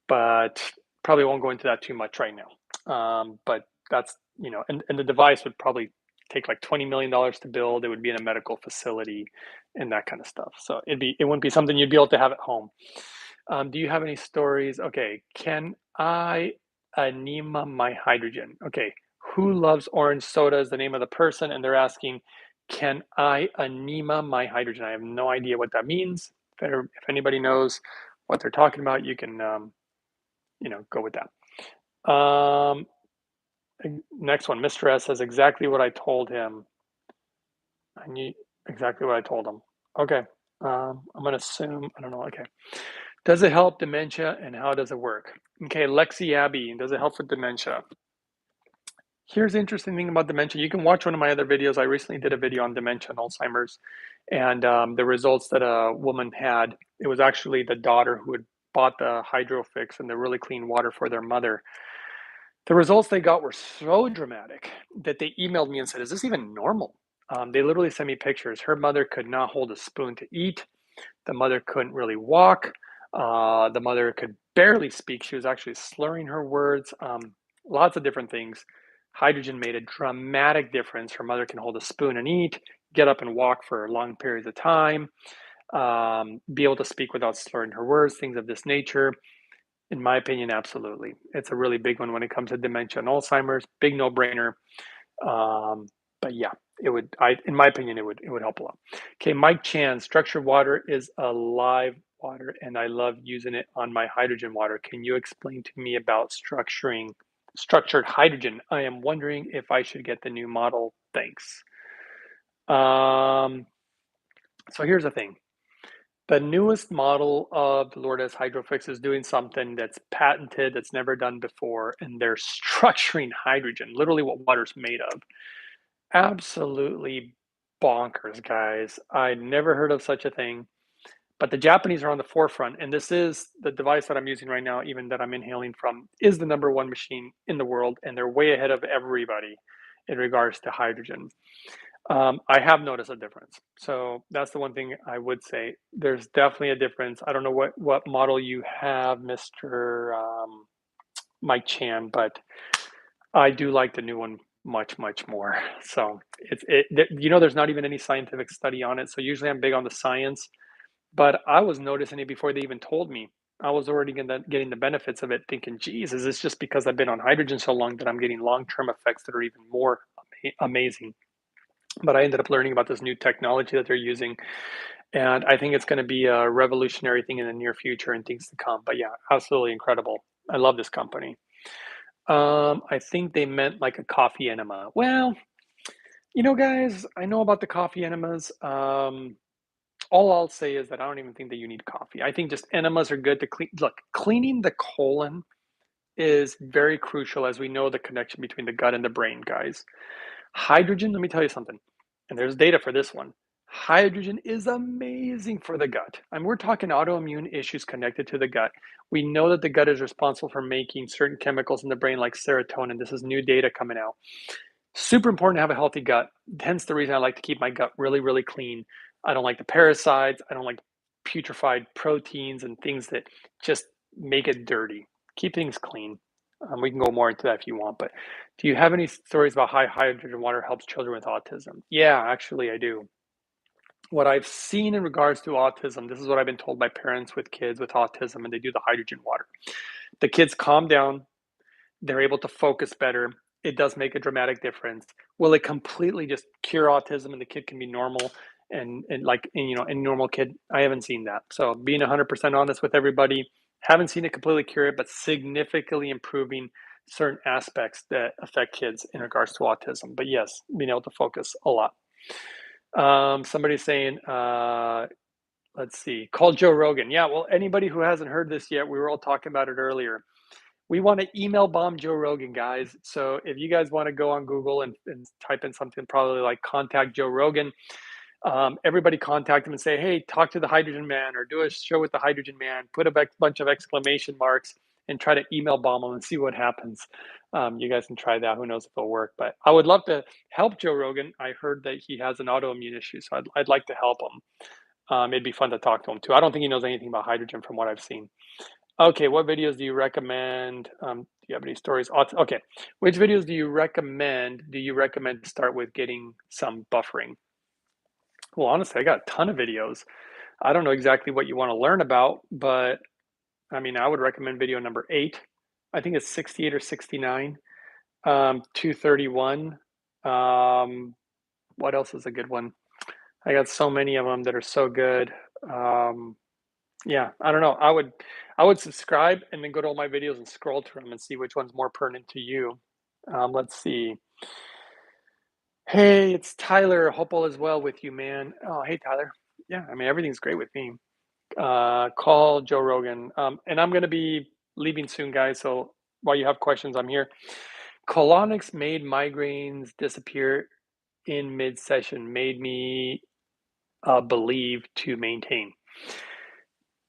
but probably won't go into that too much right now. But that's, and the device would probably take like $20 million to build. It would be in a medical facility and that kind of stuff. So it wouldn't be something you'd be able to have at home. Do you have any stories? Okay, can I anema my hydrogen? Okay, who loves orange soda is the name of the person, and they're asking, can I anema my hydrogen? I have no idea what that means. If anybody knows what they're talking about, you can, go with that. Next one, Mr. S says exactly what I told him. I knew exactly what I told him. Okay, I'm gonna assume, I don't know, okay. Does it help dementia and how does it work? Okay, Lexi Abbey, does it help with dementia? Here's the interesting thing about dementia. You can watch one of my other videos. I recently did a video on dementia and Alzheimer's and the results that a woman had. It was actually the daughter who had bought the Hydrofix and the really clean water for their mother. The results they got were so dramatic that they emailed me and said, is this even normal? They literally sent me pictures. Her mother could not hold a spoon to eat. The mother couldn't really walk. The mother could barely speak. She was actually slurring her words, lots of different things. Hydrogen made a dramatic difference. Her mother can hold a spoon and eat, get up and walk for long periods of time, be able to speak without slurring her words, things of this nature. In my opinion, absolutely. It's a really big one when it comes to dementia and Alzheimer's. Big no-brainer. Um, but yeah, in my opinion, it would help a lot. Okay, Mike Chan, structured water is a live water, and I love using it on my hydrogen water. Can you explain to me about structured hydrogen? I am wondering if I should get the new model. Thanks. Um, so here's the thing. The newest model of the Lourdes Hydrofix is doing something that's patented, that's never done before, and they're structuring hydrogen, literally what water's made of. Absolutely bonkers, guys. I never heard of such a thing. But the Japanese are on the forefront, and this is the device that I'm using right now, even that I'm inhaling from, is the number one machine in the world, and they're way ahead of everybody in regards to hydrogen. I have noticed a difference. So that's the one thing I would say. There's definitely a difference. I don't know what model you have, Mr. Mike Chan, but I do like the new one much, much more. So there's not even any scientific study on it. So usually I'm big on the science, but I was noticing it before they even told me. I was already getting the benefits of it, thinking, geez, is this just because I've been on hydrogen so long that I'm getting long-term effects that are even more amazing? But I ended up learning about this new technology that they're using, and I think it's going to be a revolutionary thing in the near future and things to come. But yeah, absolutely incredible. I love this company. I think they meant like a coffee enema. Well, guys, I know about the coffee enemas. All I'll say is that I don't even think that you need coffee. I think just enemas are good to clean. Look, cleaning the colon is very crucial, as we know the connection between the gut and the brain, guys. Hydrogen, let me tell you something, and there's data for this one. Hydrogen is amazing for the gut. And we're talking autoimmune issues connected to the gut. We know that the gut is responsible for making certain chemicals in the brain like serotonin. This is new data coming out. Super important to have a healthy gut. Hence the reason I like to keep my gut really, really clean. I don't like the parasites. I don't like putrefied proteins and things that just make it dirty. Keep things clean. We can go more into that if you want, but do you have any stories about how hydrogen water helps children with autism? Yeah, actually, I do. What I've seen in regards to autism, this is what I've been told by parents with kids with autism, and they do the hydrogen water. The kids calm down, they're able to focus better. It does make a dramatic difference. Will it completely just cure autism and the kid can be normal and like a normal kid? I haven't seen that. So being 100% honest with everybody, haven't seen it completely cure it, but significantly improving certain aspects that affect kids in regards to autism. But yes, being able to focus a lot. Somebody's saying, let's see, call Joe Rogan. Yeah, well, anybody who hasn't heard this yet, we were all talking about it earlier. We want to email bomb Joe Rogan, guys. So if you guys want to go on Google and type in something probably like contact Joe Rogan, everybody contact him and say, hey, talk to the Hydrogen Man or do a show with the Hydrogen Man, put a bunch of exclamation marks and try to email bomb him and see what happens. You guys can try that. Who knows if it'll work, but I would love to help Joe Rogan. I heard that he has an autoimmune issue, so I'd like to help him. It'd be fun to talk to him too. I don't think he knows anything about hydrogen from what I've seen. Okay, what videos do you recommend? Do you have any stories? Okay, which videos do you recommend? Do you recommend to start with getting some buffering? Well, honestly, I got a ton of videos. I don't know exactly what you want to learn about, but I mean, I would recommend video number 8. I think it's 68 or 69. 231. What else is a good one? I got so many of them that are so good. Yeah, I don't know. I would subscribe and then go to all my videos and scroll through them and see which one's more pertinent to you. Let's see. Hey, it's Tyler. Hope all is well with you, man. Oh, hey, Tyler. Yeah, I mean, everything's great with me. Call Joe Rogan. And I'm going to be leaving soon, guys. So while you have questions, I'm here. Colonics made migraines disappear in mid-session, made me believe to maintain.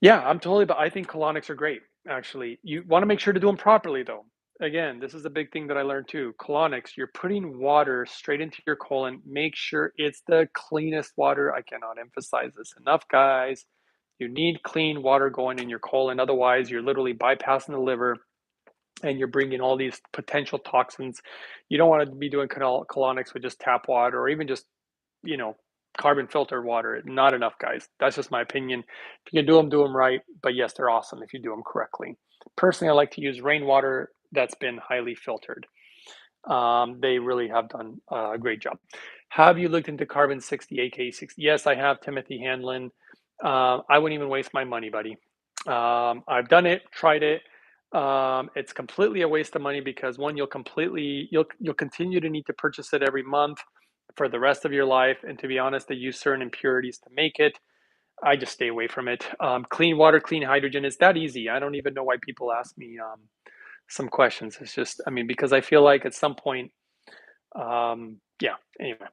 Yeah, I'm totally, but I think colonics are great, actually. You want to make sure to do them properly, though. Again, this is a big thing that I learned too. Colonics, you're putting water straight into your colon. Make sure it's the cleanest water. I cannot emphasize this enough, guys. You need clean water going in your colon. Otherwise, you're literally bypassing the liver and you're bringing all these potential toxins. You don't want to be doing colonics with just tap water or even just, you know, carbon filtered water. Not enough, guys. That's just my opinion. If you can do them right. But yes, they're awesome if you do them correctly. Personally, I like to use rainwater that's been highly filtered. They really have done a great job. Have you looked into carbon 60, AK 60? Yes, I have, Timothy Hanlon. I wouldn't even waste my money, buddy. I've done it, tried it. It's completely a waste of money because one, you'll continue to need to purchase it every month for the rest of your life. And to be honest, they use certain impurities to make it. I just stay away from it. Clean water, clean hydrogen. It's that easy. I don't even know why people ask me some questions. It's just, I mean, because I feel like at some point, yeah. Anyway,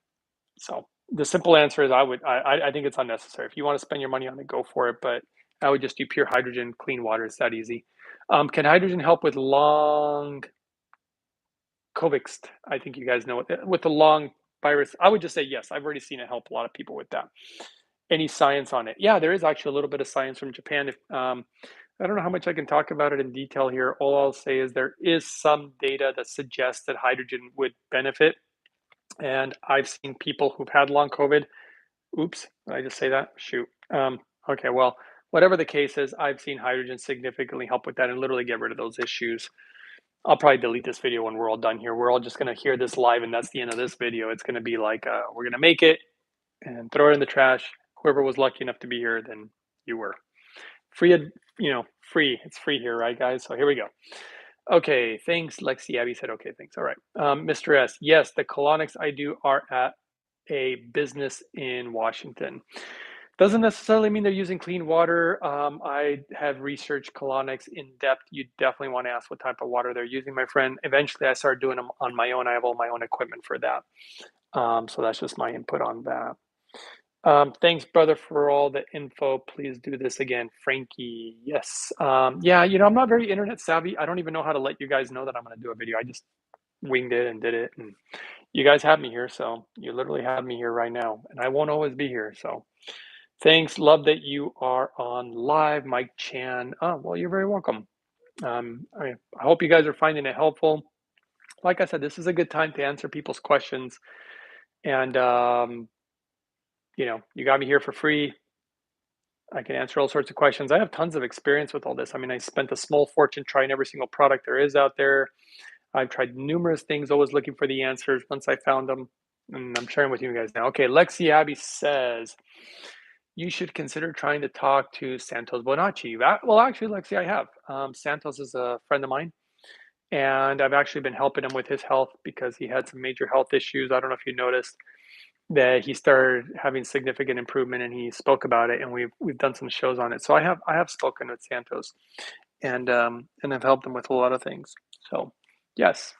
so the simple answer is I think it's unnecessary. If you want to spend your money on it, go for it. But I would just do pure hydrogen, clean water. It's that easy. Can hydrogen help with long COVID? I think you guys know it. With the long virus, I would just say yes. I've already seen it help a lot of people with that. Any science on it? Yeah, there is actually a little bit of science from Japan. If I don't know how much I can talk about it in detail here. All I'll say is there is some data that suggests that hydrogen would benefit. And I've seen people who've had long COVID. Oops, did I just say that? Shoot. Okay, well, whatever the case is, I've seen hydrogen significantly help with that and literally get rid of those issues. I'll probably delete this video when we're all done here. We're all just going to hear this live, and that's the end of this video. It's going to be like, we're going to make it and throw it in the trash. Whoever was lucky enough to be here, then you were. Free, free. It's free here, right, guys? So here we go. Okay, thanks. Lexi Abby said, okay, thanks. All right. Mr. S, yes, the colonics I do are at a business in Washington. Doesn't necessarily mean they're using clean water. I have researched colonics in depth. You definitely want to ask what type of water they're using, my friend. Eventually, I started doing them on my own. I have all my own equipment for that. So that's just my input on that. Thanks, brother, for all the info. Please do this again. Frankie, yes. Yeah, I'm not very internet savvy. I don't even know how to let you guys know that I'm going to do a video. I just winged it and did it. And you guys have me here, so you literally have me here right now. And I won't always be here, so thanks. Love that you are on live, Mike Chan. Oh, well, you're very welcome. I hope you guys are finding it helpful. Like I said, this is a good time to answer people's questions. And, you got me here for free. I can answer all sorts of questions. I have tons of experience with all this. I mean, I spent a small fortune trying every single product there is out there. I've tried numerous things, always looking for the answers once I found them. And I'm sharing with you guys now. Okay, Lexi Abby says, you should consider trying to talk to Santos Bonacci. Well, actually, Lexi, I have. Santos is a friend of mine. And I've actually been helping him with his health because he had some major health issues. I don't know if you noticed that he started having significant improvement, and he spoke about it, and we've done some shows on it. So I have spoken with Santos, and I've helped him with a lot of things. So yes.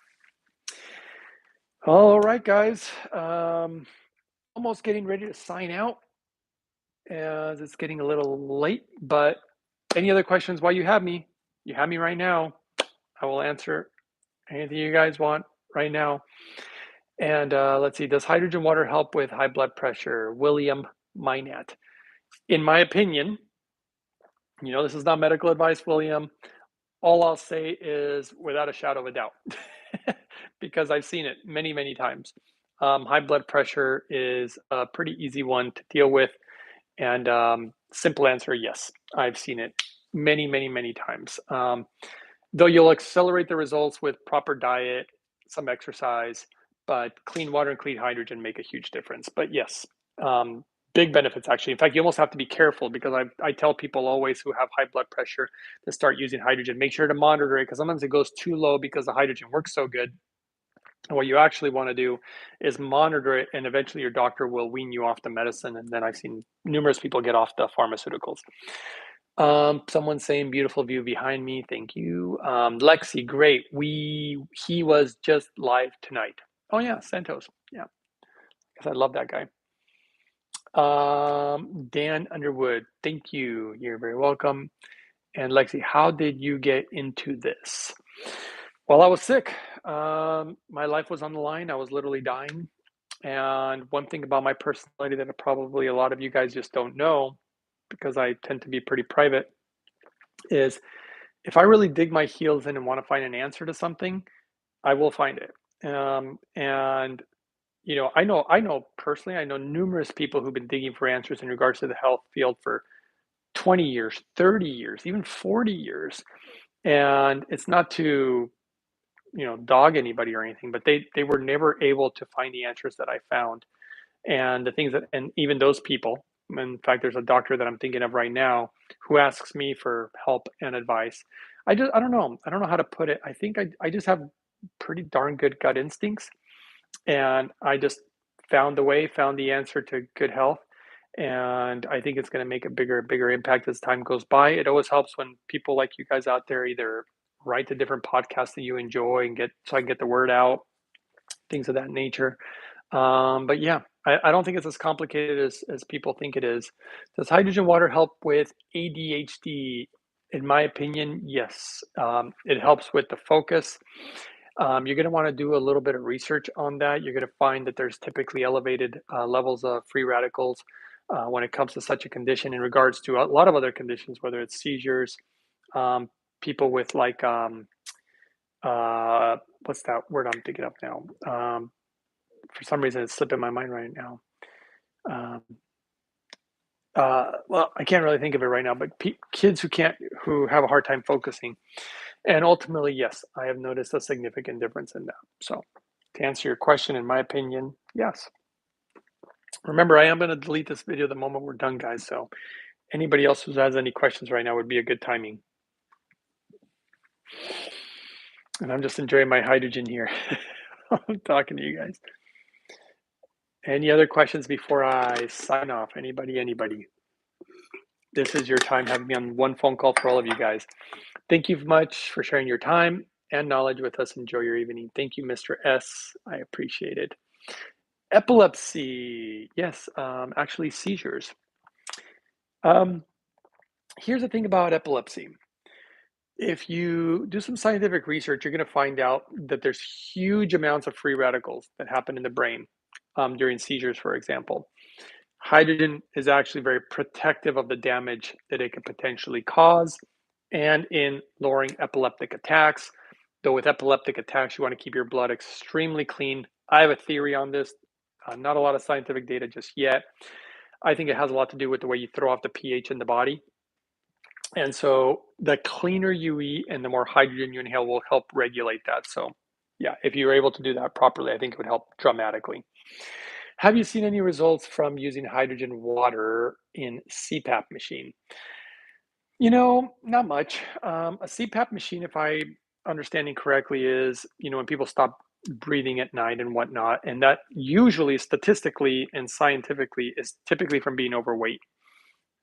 All right, guys. Almost getting ready to sign out as it's getting a little late. But any other questions while you have me? You have me right now. I will answer anything you guys want right now. And let's see, does hydrogen water help with high blood pressure? William Minat. In my opinion, this is not medical advice, William. All I'll say is without a shadow of a doubt, because I've seen it many, many times. High blood pressure is a pretty easy one to deal with. And simple answer, yes, I've seen it many, many, many times. Though you'll accelerate the results with proper diet, some exercise, but clean water and clean hydrogen make a huge difference. But yes, big benefits actually. In fact, you almost have to be careful because I tell people always who have high blood pressure to start using hydrogen. Make sure to monitor it because sometimes it goes too low because the hydrogen works so good. And what you actually want to do is monitor it, and eventually your doctor will wean you off the medicine. And then I've seen numerous people get off the pharmaceuticals. Someone saying beautiful view behind me. Thank you. Lexi, great. He was just live tonight. Oh yeah, Santos. Yeah, because I love that guy. Dan Underwood, thank you. You're very welcome. And Lexi, how did you get into this? Well, I was sick. My life was on the line. I was literally dying. And one thing about my personality that probably a lot of you guys just don't know because I tend to be pretty private, is if I really dig my heels in and want to find an answer to something, I will find it. And I know personally, I know numerous people who've been digging for answers in regards to the health field for 20 years, 30 years, even 40 years. And it's not to, dog anybody or anything, but they were never able to find the answers that I found. And the things that, and even those people, in fact, there's a doctor that I'm thinking of right now who asks me for help and advice. I don't know. I don't know how to put it. I think I just have pretty darn good gut instincts, and I just found the way, found the answer to good health. And I think it's going to make a bigger impact as time goes by. It always helps when people like you guys out there either write the different podcasts that you enjoy and so I can get the word out, things of that nature. But yeah, I don't think it's as complicated as people think it is. Does hydrogen water help with ADHD? In my opinion, yes. It helps with the focus. You're going to want to do a little bit of research on that. You're going to find that there's typically elevated levels of free radicals when it comes to such a condition in regards to a lot of other conditions, whether it's seizures, um, people with like, what's that word I'm thinking of now? For some reason, it's slipping my mind right now. Um, well, I can't really think of it right now, but kids who have a hard time focusing. And ultimately, yes, I have noticed a significant difference in that. So to answer your question, in my opinion, yes. Remember, I am going to delete this video the moment we're done, guys. So anybody else who has any questions right now would be a good timing. And I'm just enjoying my hydrogen here. I'm talking to you guys. Any other questions before I sign off? Anybody? This is your time having me on one phone call for all of you guys. Thank you much for sharing your time and knowledge with us. Enjoy your evening. Thank you, Mr. S. I appreciate it. Epilepsy. Yes, actually seizures. Here's the thing about epilepsy. If you do some scientific research, you're going to find out that there's huge amounts of free radicals that happen in the brain during seizures, for example. Hydrogen is actually very protective of the damage that it could potentially cause and in lowering epileptic attacks. Though with epileptic attacks, you want to keep your blood extremely clean. I have a theory on this, not a lot of scientific data just yet. I think it has a lot to do with the way you throw off the pH in the body. And so the cleaner you eat and the more hydrogen you inhale will help regulate that. So yeah, if you're able to do that properly, I think it would help dramatically. Have you seen any results from using hydrogen water in CPAP machine? Not much. A CPAP machine, if I understanding correctly, is, when people stop breathing at night and whatnot, and that usually statistically and scientifically is typically from being overweight.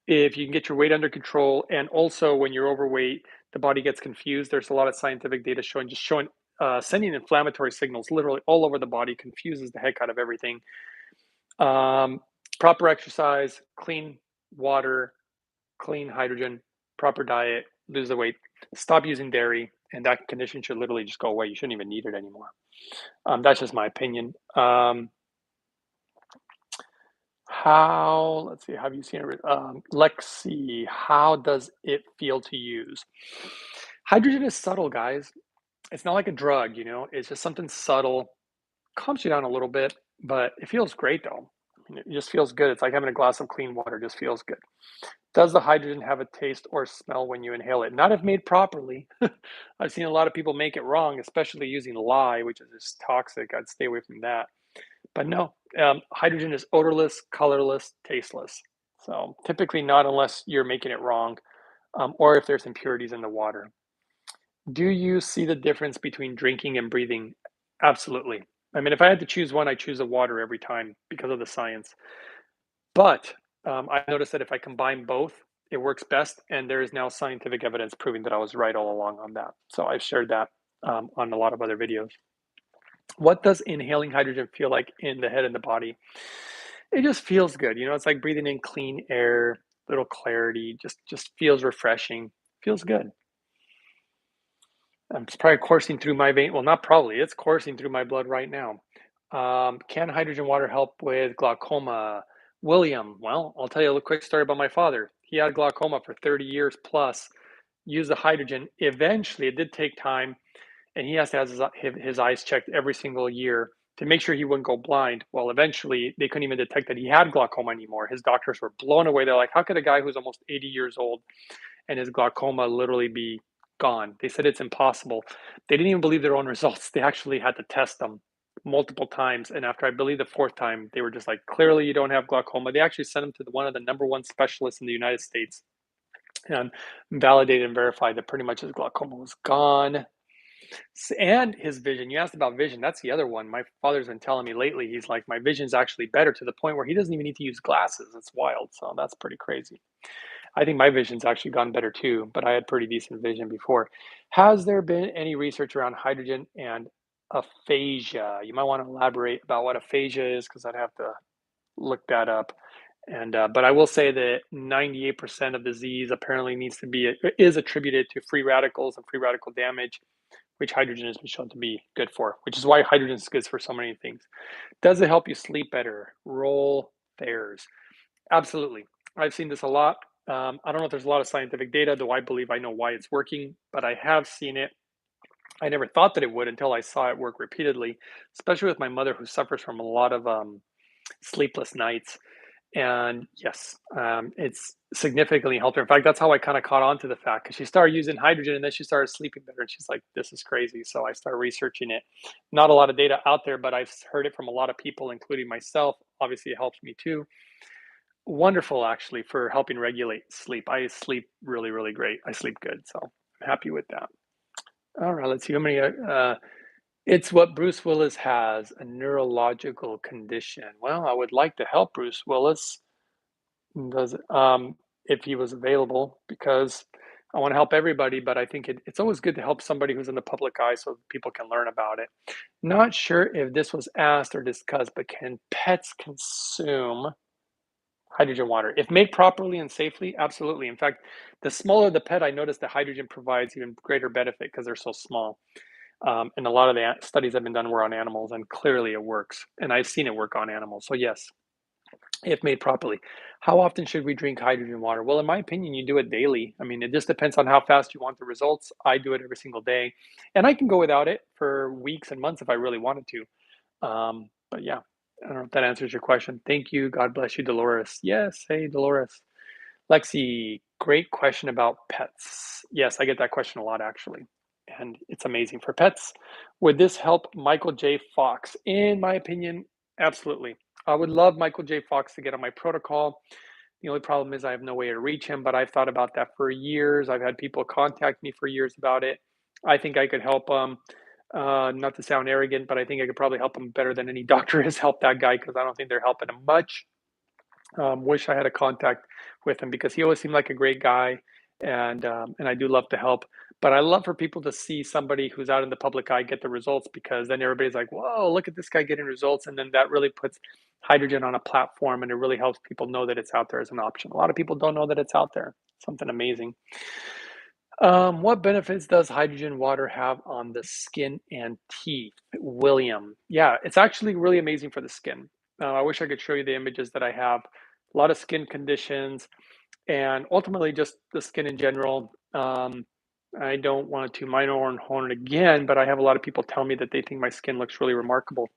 If you can get your weight under control, and also when you're overweight, the body gets confused. There's a lot of scientific data showing sending inflammatory signals literally all over the body, confuses the heck out of everything. Proper exercise, clean water, clean hydrogen, proper diet, lose the weight, stop using dairy, and that condition should literally just go away. You shouldn't even need it anymore. That's just my opinion. Let's see, have you seen it? Lexi, how does it feel to use? Hydrogen is subtle, guys. It's not like a drug, it's just something subtle, calms you down a little bit, but it feels great though. It just feels good. It's like having a glass of clean water, just feels good. Does the hydrogen have a taste or smell when you inhale it? Not if made properly. I've seen a lot of people make it wrong, especially using lye, which is just toxic. I'd stay away from that. But no, hydrogen is odorless, colorless, tasteless. So typically not unless you're making it wrong, or if there's impurities in the water. Do you see the difference between drinking and breathing? Absolutely. I mean, if I had to choose one, I choose the water every time because of the science. But I noticed that if I combine both, it works best. And there is now scientific evidence proving that I was right all along on that. So I've shared that on a lot of other videos. What does inhaling hydrogen feel like in the head and the body? It just feels good. It's like breathing in clean air, little clarity, just feels refreshing, feels good. It's probably coursing through my vein. Well, not probably, it's coursing through my blood right now. Can hydrogen water help with glaucoma? William, well, I'll tell you a quick story about my father. He had glaucoma for 30 years plus, used the hydrogen. Eventually, it did take time, and he has to have his eyes checked every single year to make sure he wouldn't go blind. Well, eventually, they couldn't even detect that he had glaucoma anymore. His doctors were blown away. They're like, how could a guy who's almost 80 years old and his glaucoma literally be gone? They said it's impossible. They didn't even believe their own results. They actually had to test them multiple times. And after I believe the fourth time, they were just like, clearly you don't have glaucoma. They actually sent him to one of the number one specialists in the United States and validated and verified that pretty much his glaucoma was gone. And his vision. You asked about vision. That's the other one. My father's been telling me lately, he's like, my vision's actually better to the point where he doesn't even need to use glasses. It's wild. So that's pretty crazy. I think my vision's actually gone better too, but I had pretty decent vision before. Has there been any research around hydrogen and aphasia? You might want to elaborate about what aphasia is because I'd have to look that up. And but I will say that 98% of disease apparently is attributed to free radicals and free radical damage, which hydrogen has been shown to be good for, which is why hydrogen is good for so many things. Does it help you sleep better? Roll theirs. Absolutely. I've seen this a lot. I don't know if there's a lot of scientific data, though I believe I know why it's working, but I have seen it. I never thought that it would until I saw it work repeatedly, especially with my mother who suffers from a lot of sleepless nights. And yes, it's significantly helped her. In fact, that's how I kind of caught on to the fact because she started using hydrogen and then she started sleeping better. And she's like, this is crazy. So I started researching it. Not a lot of data out there, but I've heard it from a lot of people, including myself. Obviously, it helps me too. Wonderful, actually, for helping regulate sleep. I sleep really, really great. I sleep good. So I'm happy with that. All right, let's see how many. It's what Bruce Willis has, a neurological condition. Well, I would like to help Bruce Willis. Does if he was available because I want to help everybody, but I think it's always good to help somebody who's in the public eye so people can learn about it. Not sure if this was asked or discussed, but can pets consume hydrogen water? If made properly and safely, absolutely. In fact, the smaller the pet, I noticed the hydrogen provides even greater benefit because they're so small. And a lot of the studies that have been done were on animals, and clearly it works. And I've seen it work on animals. So yes, if made properly. How often should we drink hydrogen water? Well, in my opinion, you do it daily. I mean, it just depends on how fast you want the results. I do it every single day, and I can go without it for weeks and months if I really wanted to. But yeah, I don't know if that answers your question. Thank you. God bless you, Dolores. Yes. Hey, Dolores. Lexi, great question about pets. Yes, I get that question a lot actually. And it's amazing for pets. Would this help Michael J. Fox? In my opinion, absolutely. I would love Michael J. Fox to get on my protocol. The only problem is I have no way to reach him, but I've thought about that for years. I've had people contact me for years about it. I think I could help him. Not to sound arrogant, but I think I could probably help him better than any doctor has helped that guy because I don't think they're helping him much. Wish I had a contact with him because he always seemed like a great guy, and I do love to help. But I love for people to see somebody who's out in the public eye get the results because then everybody's like, "Whoa, look at this guy getting results!" And then that really puts hydrogen on a platform, and it really helps people know that it's out there as an option. A lot of people don't know that it's out there. Something amazing. What benefits does hydrogen water have on the skin and teeth? William. Yeah, it's actually really amazing for the skin. I wish I could show you the images that I have. A lot of skin conditions and ultimately just the skin in general. I don't want to mine or horn again, but I have a lot of people tell me that they think my skin looks really remarkable,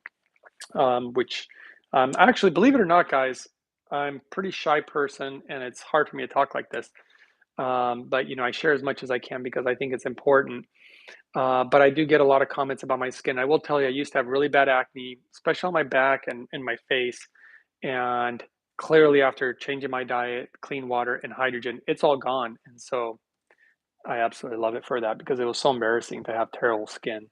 which actually, believe it or not, guys, I'm a pretty shy person and it's hard for me to talk like this. But I share as much as I can because I think it's important. But I do get a lot of comments about my skin. I will tell you, I used to have really bad acne, especially on my back and in my face. And clearly, after changing my diet, clean water, and hydrogen, it's all gone. And so I absolutely love it for that because it was so embarrassing to have terrible skin.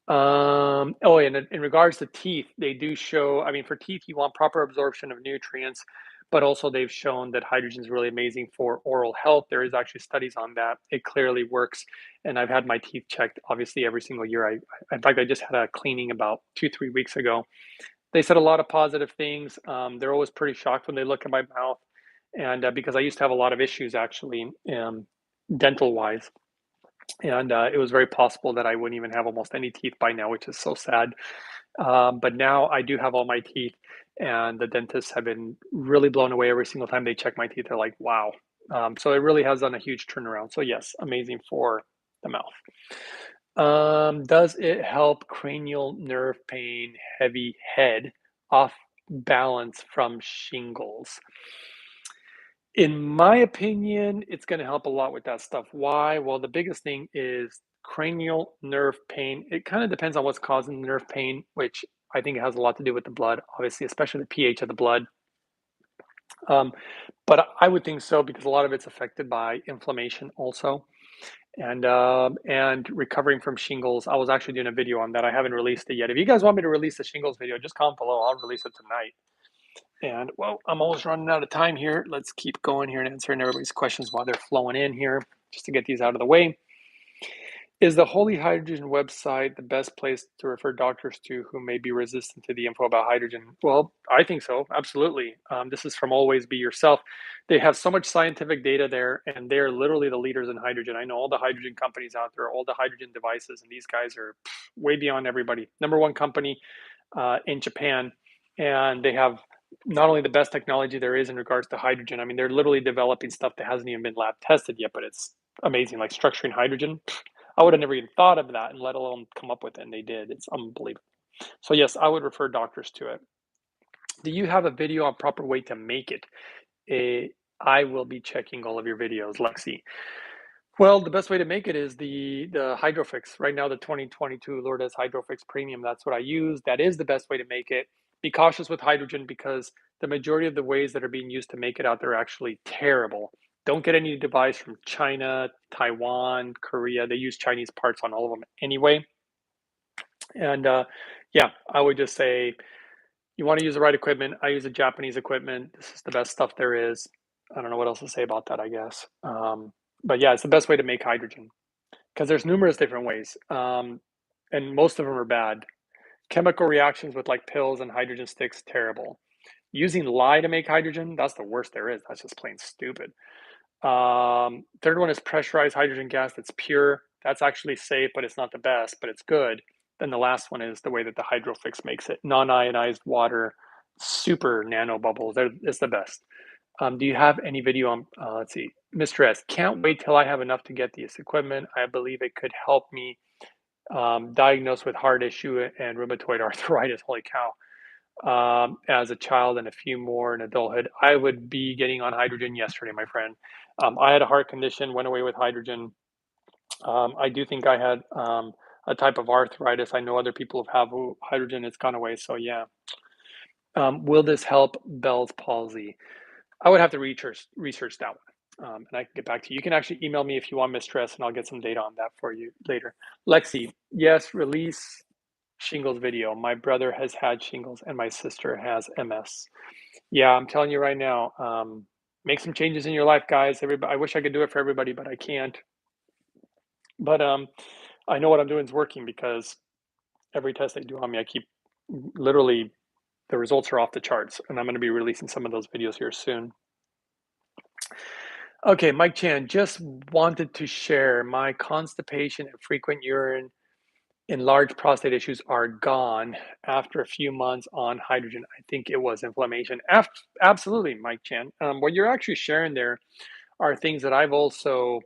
Oh, and in regards to teeth, they do show, I mean, for teeth, you want proper absorption of nutrients, but also they've shown that hydrogen is really amazing for oral health. There is actually studies on that. It clearly works. And I've had my teeth checked obviously every single year. In fact, I just had a cleaning about 2, 3 weeks ago. They said a lot of positive things. They're always pretty shocked when they look at my mouth. And because I used to have a lot of issues actually, dental wise. And it was very possible that I wouldn't even have almost any teeth by now, which is so sad. But now I do have all my teeth, and the dentists have been really blown away every single time they check my teeth. They're like, wow. So it really has done a huge turnaround. So, yes, amazing for the mouth. Does it help cranial nerve pain, heavy head, off balance from shingles? In my opinion, it's going to help a lot with that stuff. Why? Well, the biggest thing is cranial nerve pain. It kind of depends on what's causing the nerve pain, which I think it has a lot to do with the blood, obviously, especially the pH of the blood. Um, but I would think so because a lot of it's affected by inflammation also, and recovering from shingles. I was actually doing a video on that. I haven't released it yet. If you guys want me to release the shingles video, just comment below. I'll release it tonight. And well, I'm almost running out of time here. Let's keep going here and answering everybody's questions while they're flowing in here, just to get these out of the way. Is the Holy Hydrogen website the best place to refer doctors to who may be resistant to the info about hydrogen? Well, I think so, absolutely. This is from Always Be Yourself. They have so much scientific data there, and they're literally the leaders in hydrogen. I know all the hydrogen companies out there, all the hydrogen devices, and these guys are way beyond everybody. Number one company in Japan, and they have not only the best technology there is in regards to hydrogen. I mean, they're literally developing stuff that hasn't even been lab tested yet, but it's amazing, like structuring hydrogen. I would have never even thought of that, and let alone come up with it, and they did. It's unbelievable. So yes, I would refer doctors to it. Do you have a video on proper way to make it? I will be checking all of your videos, Lexi. Well, the best way to make it is the Hydrofix. Right now, the 2022 Lourdes Hydrofix Premium, that's what I use. That is the best way to make it. Be cautious with hydrogen because the majority of the ways that are being used to make it out there are actually terrible. Don't get any device from China, Taiwan, Korea. They use Chinese parts on all of them anyway. And yeah, I would just say you want to use the right equipment. I use the Japanese equipment. This is the best stuff there is. I don't know what else to say about that, I guess. But yeah, it's the best way to make hydrogen because there's numerous different ways, and most of them are bad. Chemical reactions with like pills and hydrogen sticks, terrible. Using lye to make hydrogen, that's the worst there is. That's just plain stupid. Third one is pressurized hydrogen gas that's pure. That's actually safe, but it's not the best, but it's good. Then the last one is the way that the Hydrofix makes it. Non-ionized water, super nano bubbles. It's the best. Do you have any video on, let's see, Mr. S, can't wait till I have enough to get this equipment. I believe it could help me diagnose with heart issue and rheumatoid arthritis. Holy cow. As a child and a few more in adulthood, I would be getting on hydrogen yesterday, my friend. I had a heart condition, went away with hydrogen. I do think I had a type of arthritis. I know other people have hydrogen, it's gone away. So, yeah. Will this help Bell's palsy? I would have to research that one, and I can get back to you. You can actually email me if you want mistress, and I'll get some data on that for you later. Lexi, yes, release shingles video. My brother has had shingles, and my sister has MS. Yeah, I'm telling you right now, make some changes in your life, guys. Everybody, I wish I could do it for everybody, but I can't. But I know what I'm doing is working because every test they do on me, I keep literally the results are off the charts, and I'm going to be releasing some of those videos here soon. Okay, Mike Chan, just wanted to share my constipation and frequent urine in large prostate issues are gone after a few months on hydrogen. I think it was inflammation. Absolutely, Mike Chan. What you're actually sharing there are things that I've also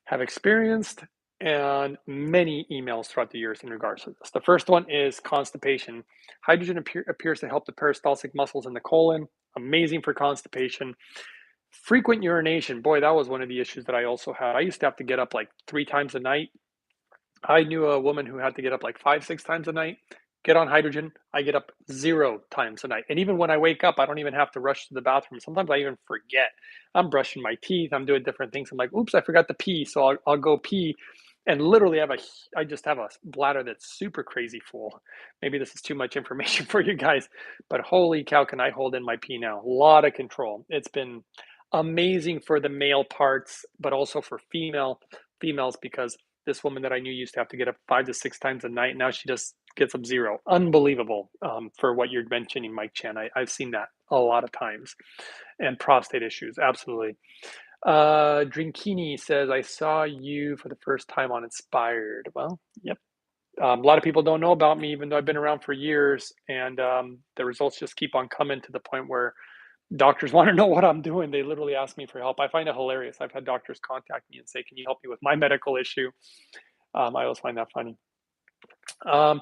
have experienced and many emails throughout the years in regards to this. The first one is constipation. Hydrogen appears to help the peristaltic muscles in the colon. Amazing for constipation. Frequent urination, boy, that was one of the issues that I also had. I used to have to get up like 3 times a night. I knew a woman who had to get up like 5, 6 times a night. Get on hydrogen, I get up 0 times a night. And even when I wake up, I don't even have to rush to the bathroom. Sometimes I even forget. I'm brushing my teeth, I'm doing different things. I'm like, oops, I forgot to pee. So I'll go pee. And literally I just have a bladder that's super crazy full. Maybe this is too much information for you guys, but holy cow, can I hold in my pee now? A lot of control. It's been amazing for the male parts, but also for females because this woman that I knew used to have to get up 5 to 6 times a night. Now she just gets up 0. Unbelievable for what you're mentioning, Mike Chan. I've seen that a lot of times. And prostate issues, absolutely. Drinkini says, I saw you for the first time on Inspired. Well, yep. A lot of people don't know about me, even though I've been around for years, and the results just keep on coming to the point where doctors want to know what I'm doing. They literally ask me for help. I find it hilarious. I've had doctors contact me and say, "Can you help me with my medical issue?" I always find that funny. Um,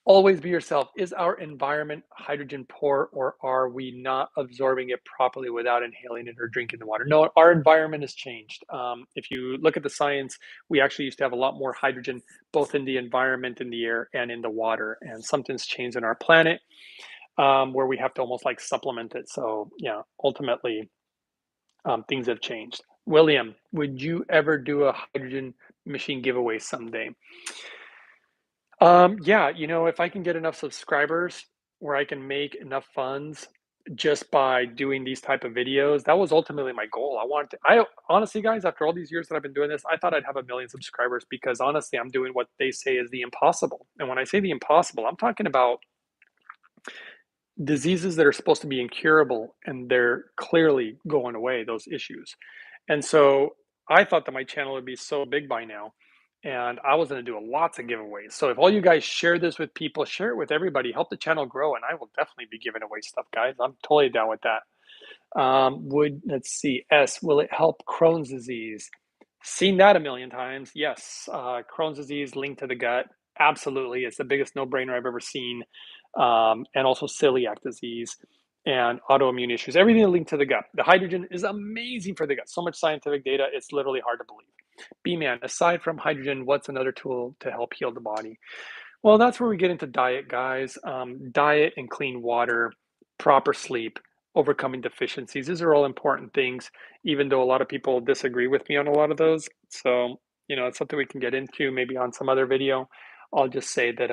Always be yourself. Is our environment hydrogen poor, or are we not absorbing it properly without inhaling it or drinking the water? No, our environment has changed. If you look at the science, we actually used to have a lot more hydrogen, both in the environment, in the air, and in the water. And something's changed in our planet, where we have to almost like supplement it. So, yeah, ultimately, things have changed. William, would you ever do a hydrogen machine giveaway someday? Yeah, if I can get enough subscribers where I can make enough funds just by doing these type of videos, that was ultimately my goal. I honestly, guys, after all these years that I've been doing this, I thought I'd have 1 million subscribers because honestly, I'm doing what they say is the impossible. And when I say the impossible, I'm talking about diseases that are supposed to be incurable and they're clearly going away, those issues. And so I thought that my channel would be so big by now, and I was going to do lots of giveaways. So if all you guys share this with people, share it with everybody, help the channel grow, and I will definitely be giving away stuff, guys. I'm totally down with that. Let's see, will it help Crohn's disease? Seen that 1 million times. Yes, Crohn's disease linked to the gut. Absolutely, it's the biggest no-brainer I've ever seen. And also celiac disease and autoimmune issues. Everything linked to the gut. The hydrogen is amazing for the gut. So much scientific data, it's literally hard to believe. B-Man, aside from hydrogen, what's another tool to help heal the body? Well, that's where we get into diet, guys. Diet and clean water, proper sleep, overcoming deficiencies. These are all important things, even though a lot of people disagree with me on a lot of those. So, it's something we can get into maybe on some other video. I'll just say that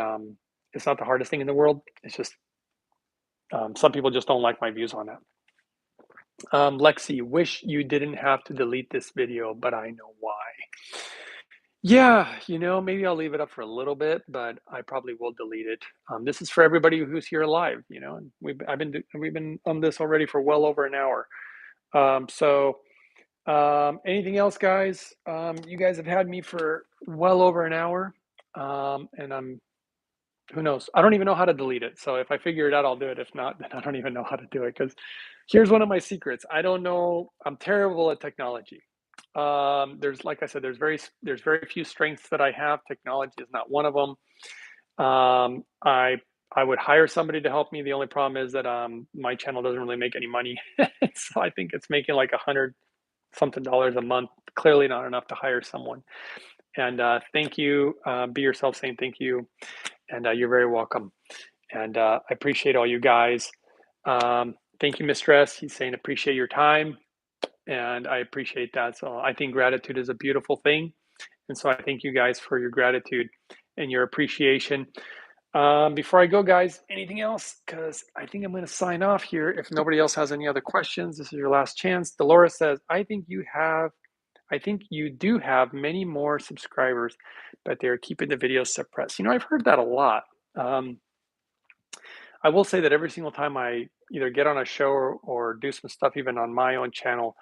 it's not the hardest thing in the world. It's just some people just don't like my views on that. Lexi, wish you didn't have to delete this video, but I know why. Yeah, maybe I'll leave it up for a little bit, but I probably will delete it. This is for everybody who's here live, and we've been on this already for well over an hour. Anything else, guys? You guys have had me for well over an hour, and who knows? I don't even know how to delete it. So if I figure it out, I'll do it. If not, then I don't even know how to do it. Because here's one of my secrets. I don't know. I'm terrible at technology. Like I said, there's very few strengths that I have. Technology is not one of them. I would hire somebody to help me. The only problem is that my channel doesn't really make any money. So I think it's making like $100 something a month. Clearly not enough to hire someone. And thank you. Be yourself, saying thank you. And you're very welcome. And I appreciate all you guys. Thank you, Mistress. He's saying appreciate your time. And I appreciate that. So I think gratitude is a beautiful thing. And so I thank you guys for your gratitude and your appreciation. Before I go, guys, anything else? Because I think I'm going to sign off here. If nobody else has any other questions, this is your last chance. Dolores says, I think you do have many more subscribers, but they're keeping the videos suppressed. I've heard that a lot. I will say that every single time I either get on a show or do some stuff, even on my own channel,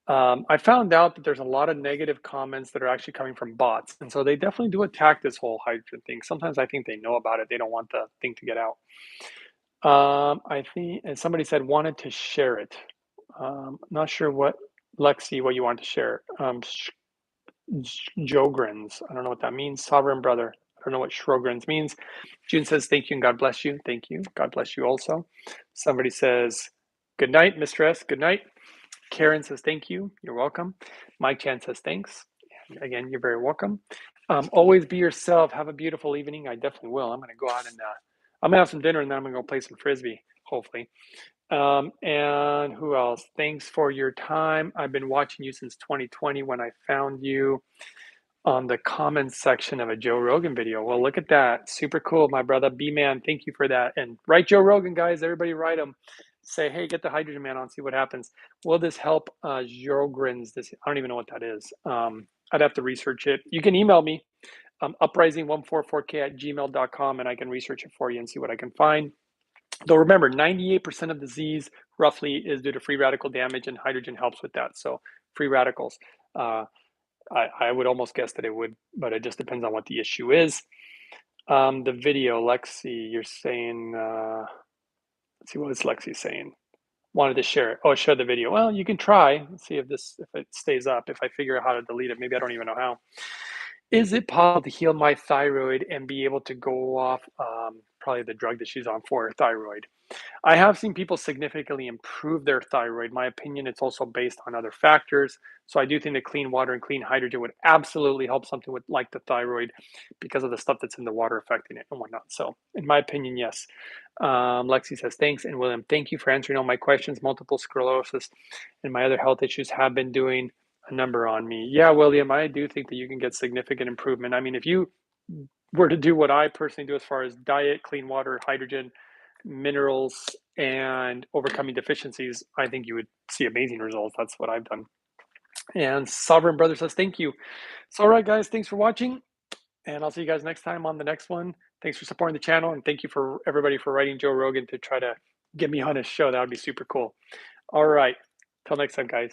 I found out that there's a lot of negative comments that are actually coming from bots. And so they definitely do attack this whole hydrogen thing. Sometimes I think they know about it. They don't want the thing to get out. I think, and somebody said wanted to share it. Not sure what, Lexi, what you want to share. Jogrens, I don't know what that means. Sovereign brother, I don't know what Shrogrens means. June says, thank you and God bless you. Thank you. God bless you also. Somebody says, good night, mistress. Good night. Karen says, thank you. You're welcome. Mike Chan says, thanks. And again, you're very welcome. Always be yourself. Have a beautiful evening. I definitely will. I'm going to go out and I'm going to have some dinner and then I'm going to go play some Frisbee, hopefully. And who else? Thanks for your time. I've been watching you since 2020 when I found you on the comments section of a Joe Rogan video. Well, look at that. Super cool, my brother B-Man. Thank you for that. And write Joe Rogan, guys. Everybody write him. Say, hey, get the Hydrogen Man on, see what happens. Will this help Jogrens? I don't even know what that is. I'd have to research it. You can email me, uprising144k@gmail.com, and I can research it for you and see what I can find. Though remember, 98% of disease roughly is due to free radical damage, and hydrogen helps with that. So free radicals. Uh, I would almost guess that it would, but it just depends on what the issue is. The video, Lexi, you're saying, let's see, what was Lexi saying? Wanted to share it. Oh, share the video. Well, you can try. Let's see if it stays up. If I figure out how to delete it, maybe I don't even know how. Is it possible to heal my thyroid and be able to go off probably the drug that she's on for her thyroid? I have seen people significantly improve their thyroid. My opinion, it's also based on other factors. So I do think that clean water and clean hydrogen would absolutely help something with like the thyroid because of the stuff that's in the water affecting it and whatnot. So in my opinion, yes. Lexi says, thanks. And William, thank you for answering all my questions. Multiple sclerosis and my other health issues have been doing a number on me. Yeah, William, I do think that you can get significant improvement. I mean, if you were to do what I personally do as far as diet, clean water, hydrogen, minerals, and overcoming deficiencies, I think you would see amazing results. That's what I've done. And Sovereign Brother says, thank you. So, all right, guys, thanks for watching. And I'll see you guys next time on the next one. Thanks for supporting the channel. And thank you for everybody for writing Joe Rogan to try to get me on his show. That would be super cool. All right. Till next time, guys.